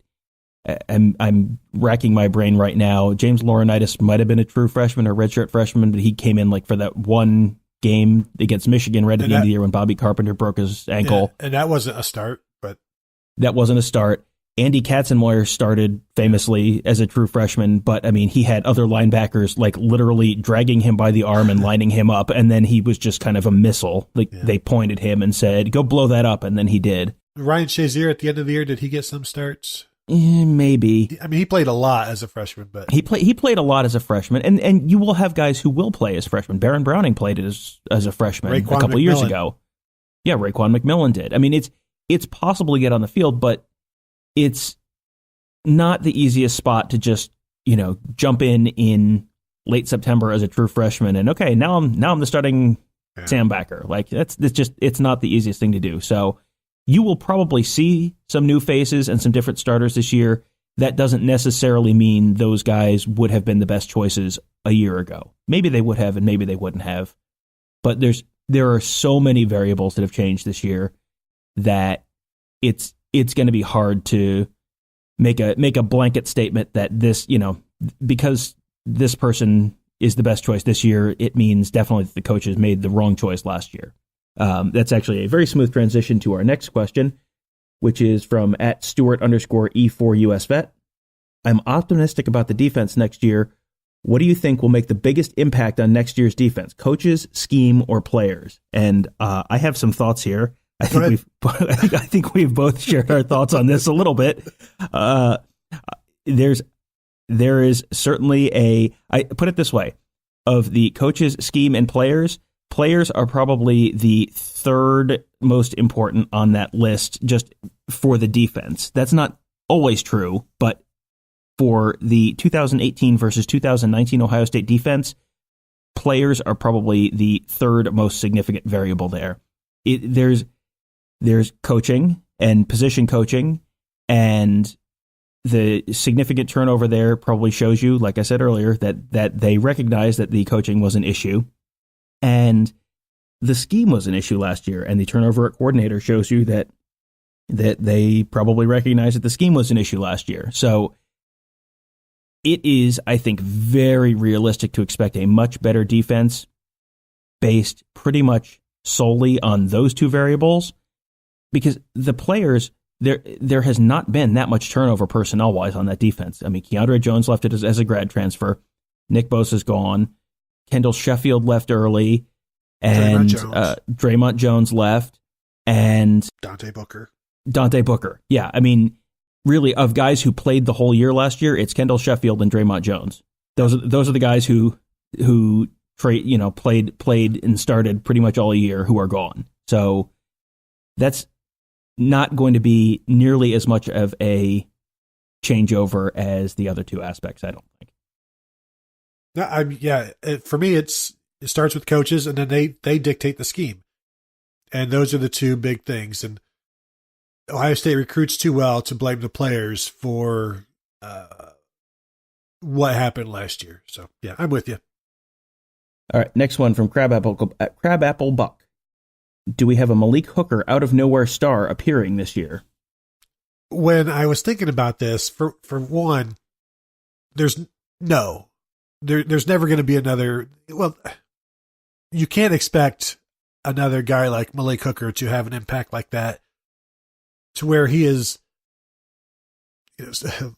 I'm racking my brain right now. James Laurinaitis might have been a true freshman or redshirt freshman, but he came in for that one game against Michigan right at the end of the year when Bobby Carpenter broke his ankle. Yeah, and that wasn't a start, but that wasn't a start. Andy Katzenmoyer started famously as a true freshman, but I mean, he had other linebackers literally dragging him by the arm and lining him up, and then he was just kind of a missile. They pointed him and said, "Go blow that up," and then he did. Ryan Shazier at the end of the year, did he get some starts? Maybe. I mean, he played a lot as a freshman, but he played a lot as a freshman, and you will have guys who will play as freshmen. Baron Browning played it as a freshman a couple of years ago. Yeah, Raekwon McMillan did. I mean, it's possible to get on the field, but it's not the easiest spot to just jump in late September as a true freshman and okay, now I'm the starting Sam backer. It's not the easiest thing to do. So you will probably see some new faces and some different starters this year. That doesn't necessarily mean those guys would have been the best choices a year ago. Maybe they would have, and maybe they wouldn't have. But there are so many variables that have changed this year that it's going to be hard to make a blanket statement that this, because this person is the best choice this year, it means definitely that the coaches made the wrong choice last year. That's actually a very smooth transition to our next question, which is from @Stewart_E4USVet. I'm optimistic about the defense next year. What do you think will make the biggest impact on next year's defense? Coaches, scheme, or players? And I have some thoughts here. I think we've both shared our thoughts on this a little bit. There is certainly I put it this way, of the coaches, scheme, and players are probably the third most important on that list just for the defense. That's not always true, but for the 2018 versus 2019 Ohio State defense, players are probably the third most significant variable there. There's coaching and position coaching, and the significant turnover there probably shows you, like I said earlier, that they recognize that the coaching was an issue, and the scheme was an issue last year, and the turnover at coordinator shows you that they probably recognize that the scheme was an issue last year. So it is, I think, very realistic to expect a much better defense based pretty much solely on those two variables, because the players, there has not been that much turnover personnel-wise on that defense. I mean, Keandre Jones left it as a grad transfer. Nick Bosa's gone. Kendall Sheffield left early. And Draymond Jones left. And Dante Booker. Yeah, I mean, really, of guys who played the whole year last year, it's Kendall Sheffield and Draymond Jones. Those are the guys who played and started pretty much all year who are gone. So that's not going to be nearly as much of a changeover as the other two aspects, I don't think. No, for me, it starts with coaches, and then they dictate the scheme, and those are the two big things. And Ohio State recruits too well to blame the players for what happened last year. So, yeah, I'm with you. All right, next one from Crabapple Buck. Do we have a Malik Hooker out-of-nowhere star appearing this year? When I was thinking about this, for one, there's never going to be another. Well, you can't expect another guy like Malik Hooker to have an impact like that, to where he is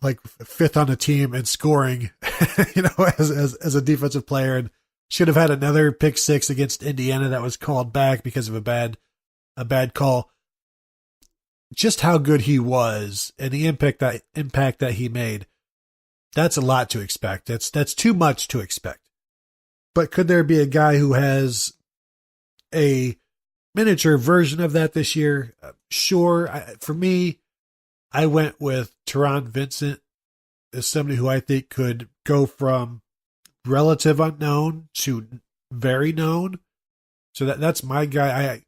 like fifth on the team in scoring, as a defensive player, and should have had another pick six against Indiana that was called back because of a bad call. Just how good he was and the impact that he made, that's a lot to expect. That's too much to expect. But could there be a guy who has a miniature version of that this year? Sure. For me, I went with Teron Vincent as somebody who I think could go from relative unknown to very known. So that's my guy.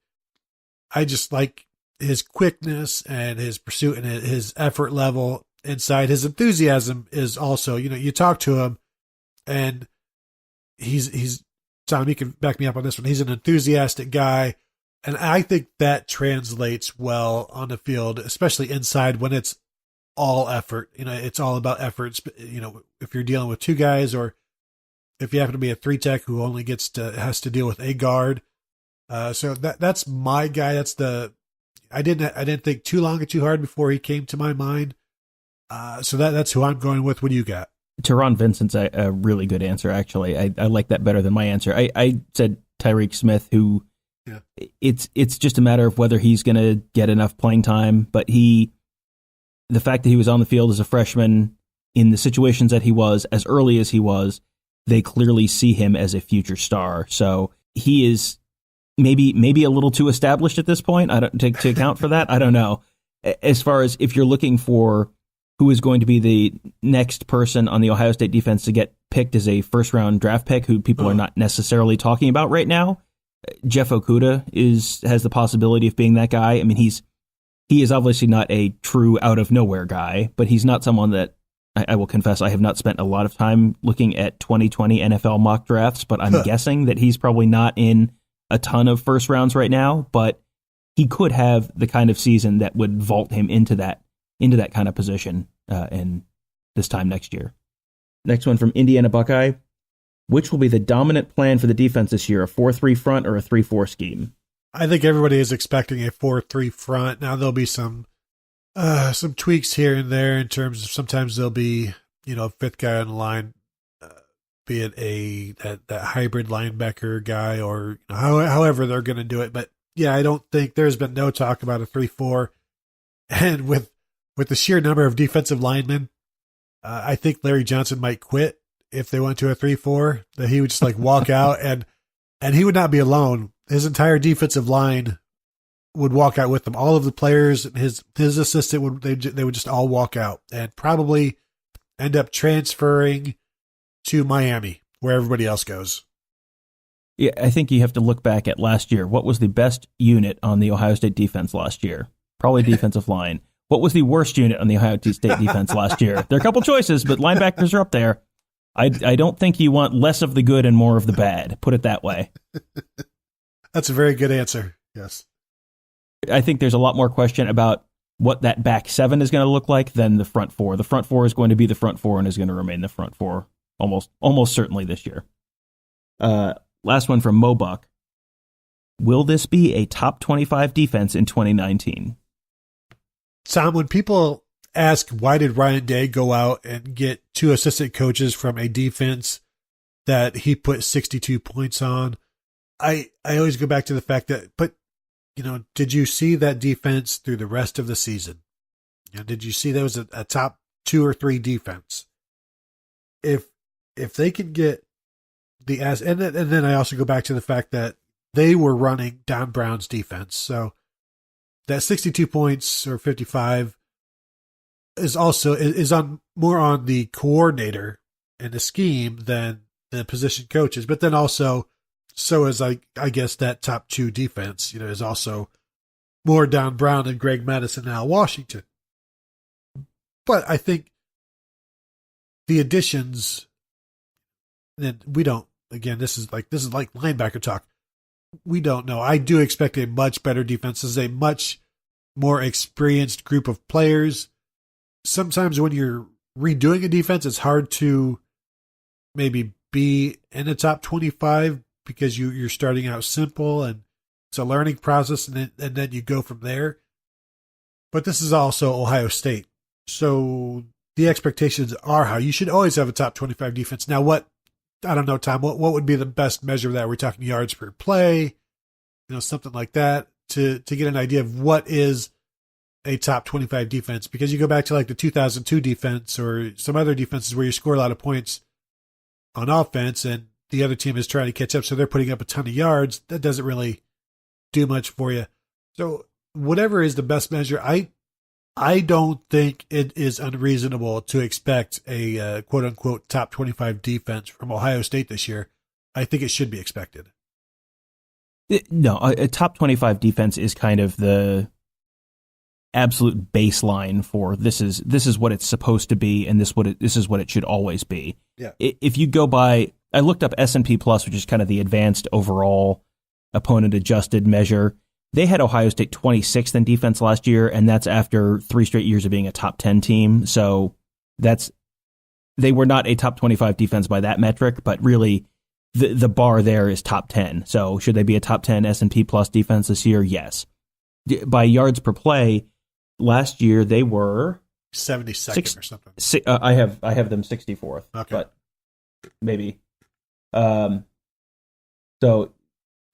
I just like his quickness and his pursuit and his effort level inside. His enthusiasm is also, you talk to him and he's Tom, you can back me up on this one. He's an enthusiastic guy. And I think that translates well on the field, especially inside when it's all effort. It's all about efforts. If you're dealing with two guys, or if you happen to be a three tech who only has to deal with a guard. So that's my guy. I didn't think too long and too hard before he came to my mind. So that's who I'm going with. What do you got? Teron Vincent's a really good answer, actually. I like that better than my answer. I said Tyreek Smith, who it's just a matter of whether he's going to get enough playing time. But the fact that he was on the field as a freshman in the situations that he was, as early as he was, they clearly see him as a future star. So he is maybe a little too established at this point. To account for that, I don't know. As far as if you're looking for who is going to be the next person on the Ohio State defense to get picked as a first-round draft pick, who people are not necessarily talking about right now, Jeff Okudah has the possibility of being that guy. I mean, he is obviously not a true out-of-nowhere guy, but he's not someone that, I will confess, I have not spent a lot of time looking at 2020 NFL mock drafts, but I'm guessing that he's probably not in a ton of first rounds right now, but he could have the kind of season that would vault him into that kind of position in this time next year. Next one from Indiana Buckeye. Which will be the dominant plan for the defense this year, a 4-3 front or a 3-4 scheme? I think everybody is expecting a 4-3 front. Now there'll be some tweaks here and there in terms of sometimes there'll be, a fifth guy on the line, be it that hybrid linebacker guy or however they're going to do it. But yeah, I don't think there's been no talk about a 3-4. And with the sheer number of defensive linemen, I think Larry Johnson might quit if they went to a 3-4, that he would just walk out and he would not be alone. His entire defensive line would walk out with him. All of the players, his assistant they would just all walk out, and probably end up transferring to Miami, where everybody else goes. Yeah, I think you have to look back at last year. What was the best unit on the Ohio State defense last year? Probably defensive line. What was the worst unit on the Ohio State defense last year? There are a couple choices, but linebackers are up there. I don't think you want less of the good and more of the bad. Put it that way. That's a very good answer. Yes. I think there's a lot more question about what that back seven is going to look like than the front four. The front four is going to be the front four and is going to remain the front four almost certainly this year. Last one from Mobuck. Will this be a top 25 defense in 2019? Tom, when people ask why did Ryan Day go out and get 2 assistant coaches from a defense that he put 62 points on, I always go back to the fact that, but, did you see that defense through the rest of the season? Did you see that was a top 2 or 3 defense? If they can get the ass, and then I also go back to the fact that they were running Don Brown's defense, so that 62 points or 55 is also on more on the coordinator and the scheme than the position coaches, but then also so is I guess that top 2 defense, is also more Don Brown and Greg Madison and Al Washington. But I think the additions, and we don't. Again, this is like linebacker talk. We don't know. I do expect a much better defense. This is a much more experienced group of players. Sometimes when you're redoing a defense, it's hard to maybe be in the top 25 because you're starting out simple and it's a learning process, and then you go from there. But this is also Ohio State. So the expectations are high. You should always have a top 25 defense. Now, I don't know, Tom, what would be the best measure of that? We're talking yards per play, something like that, to get an idea of what is a top 25 defense. Because you go back to like the 2002 defense or some other defenses where you score a lot of points on offense and the other team is trying to catch up, so they're putting up a ton of yards. That doesn't really do much for you. So whatever is the best measure, I don't think it is unreasonable to expect a quote-unquote top 25 defense from Ohio State this year. I think it should be expected. No, a top 25 defense is kind of the absolute baseline for this is what it's supposed to be, and this is what it should always be. Yeah. If you go by, I looked up S&P Plus, which is kind of the advanced overall opponent adjusted measure. They had Ohio State 26th in defense last year, and that's after 3 straight years of being a top 10 team. So they were not a top 25 defense by that metric, but really the bar there is top 10. So should they be a top 10 S&P Plus defense this year? Yes. By yards per play, last year they were 72nd or something. I have them 64th. Okay. But maybe. So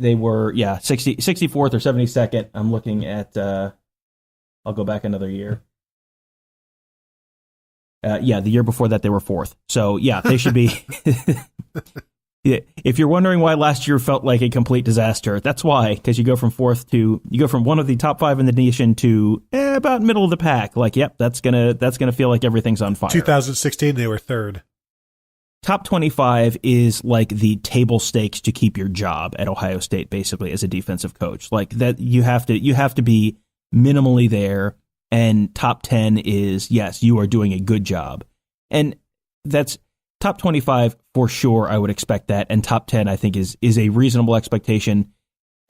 they were, 64th or 72nd. I'm looking at, I'll go back another year. The year before that they were 4th. So they should be. Yeah, if you're wondering why last year felt like a complete disaster, that's why, because you go from 4th to, one of the top 5 in the nation to about middle of the pack. Like, yep, that's gonna feel like everything's on fire. 2016 they were 3rd. Top 25 is like the table stakes to keep your job at Ohio State, basically, as a defensive coach. Like that, you have to be minimally there, and top 10 is, yes, you are doing a good job. And that's top 25 for sure. I would expect that, and top 10 I think is a reasonable expectation,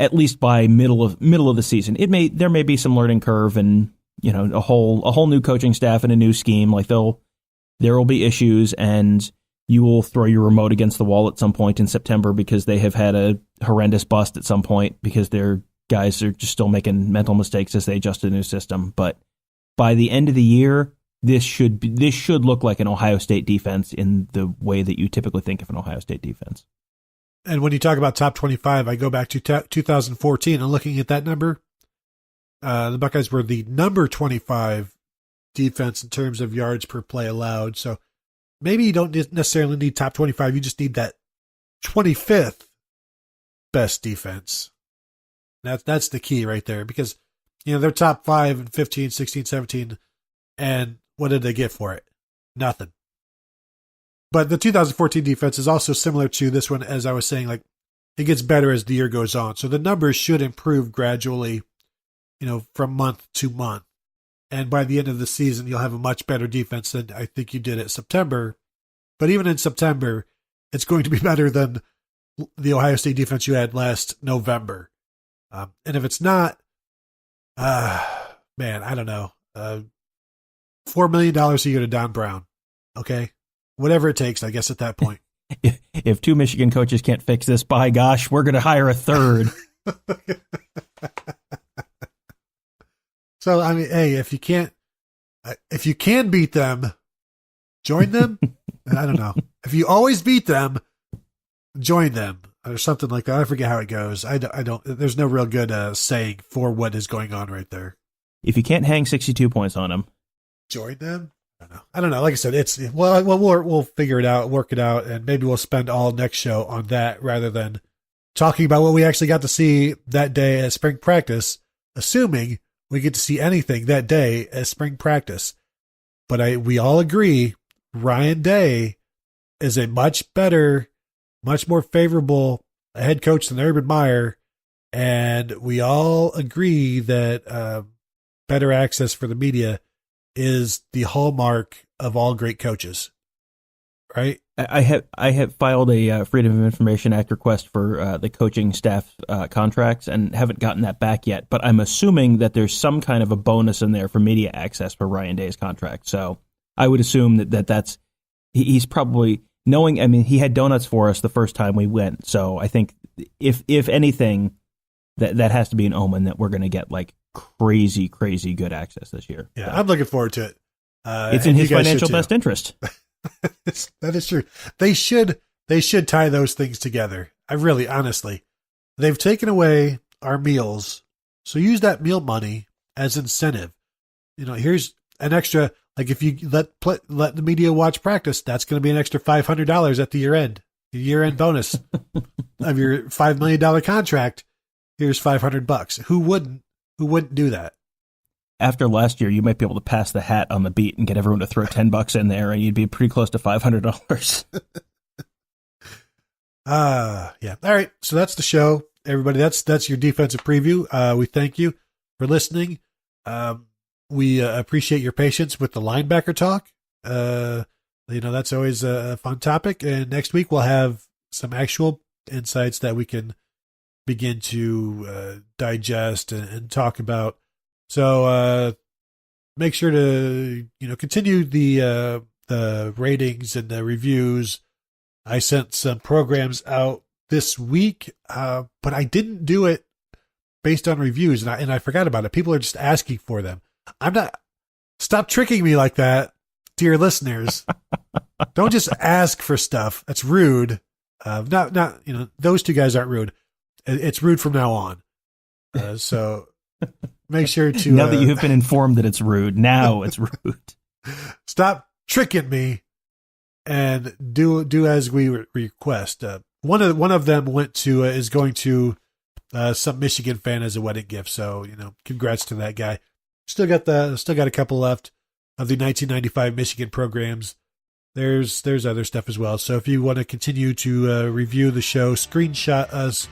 at least by middle of the season. There may be some learning curve and a whole new coaching staff and a new scheme. Like there will be issues, and you will throw your remote against the wall at some point in September because they have had a horrendous bust at some point because their guys are just still making mental mistakes as they adjust to the new system. But by the end of the year, this should look like an Ohio State defense in the way that you typically think of an Ohio State defense. And when you talk about top 25, I go back to 2014 and looking at that number. The Buckeyes were the number 25 defense in terms of yards per play allowed. So maybe you don't necessarily need top 25. You just need that 25th best defense. That's the key right there, because they're top 5 in 15, 16, 17, and what did they get for it? Nothing. But the 2014 defense is also similar to this one, as I was saying, like it gets better as the year goes on. So the numbers should improve gradually, from month to month. And by the end of the season, you'll have a much better defense than I think you did at September. But even in September, it's going to be better than the Ohio State defense you had last November. And if it's not, man, I don't know. $4 million a year to Don Brown. Okay. Whatever it takes, I guess, at that point. If 2 Michigan coaches can't fix this, by gosh, we're going to hire a third. So, I mean, hey, if you can beat them, join them. I don't know. If you always beat them, join them or something like that. I forget how it goes. I don't, there's no real good saying for what is going on right there. If you can't hang 62 points on them, join them. I don't know. Like I said, we'll figure it out, work it out, and maybe we'll spend all next show on that rather than talking about what we actually got to see that day at spring practice, assuming we get to see anything that day at spring practice. But we all agree Ryan Day is a much better, much more favorable head coach than Urban Meyer, and we all agree that better access for the media is the hallmark of all great coaches, right? I have filed a Freedom of Information Act request for the coaching staff contracts and haven't gotten that back yet. But I'm assuming that there's some kind of a bonus in there for media access for Ryan Day's contract. So I would assume that's he's probably knowing. I mean, he had donuts for us the first time we went. So I think if anything, that has to be an omen that we're going to get like crazy good access this year. Yeah, so I'm looking forward to it. It's in his financial best interest. That is true. They should tie those things together. Honestly, they've taken away our meals. So use that meal money as incentive. Here's an extra, like if you let the media watch practice, that's going to be an extra $500 at the year-end bonus of your $5 million contract. Here's $500. Who wouldn't do that? After last year, you might be able to pass the hat on the beat and get everyone to throw $10 in there, and you'd be pretty close to $500. Yeah. All right. So that's the show, everybody. That's your defensive preview. We thank you for listening. We appreciate your patience with the linebacker talk. That's always a fun topic. And next week we'll have some actual insights that we can begin to digest and talk about. So make sure to continue the ratings and the reviews. I sent some programs out this week, but I didn't do it based on reviews, and I forgot about it. People are just asking for them. Stop tricking me like that, dear listeners. Don't just ask for stuff. That's rude. Not those two guys aren't rude. It's rude from now on. So make sure to now that you have been informed that it's rude. Now it's rude. Stop tricking me and do as we request. One of them is going to some Michigan fan as a wedding gift. So congrats to that guy. Still got a couple left of the 1995 Michigan programs. There's other stuff as well. So if you want to continue to review the show, screenshot us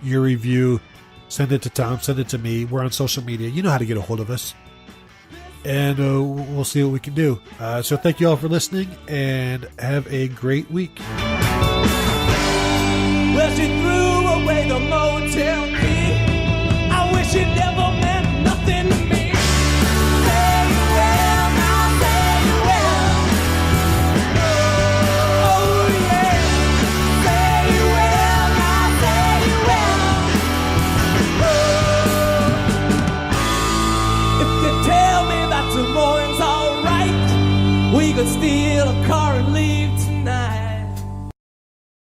your review, send it to Tom, send it to me. We're on social media. You know how to get a hold of us. And we'll see what we can do. So thank you all for listening, and have a great week. Well, she threw away the motel key. I wish it never meant nothing to me. Say well, now say well. Oh yeah. Say well, now say well. If you tell me that tomorrow's alright, we could steal a car and leave tonight.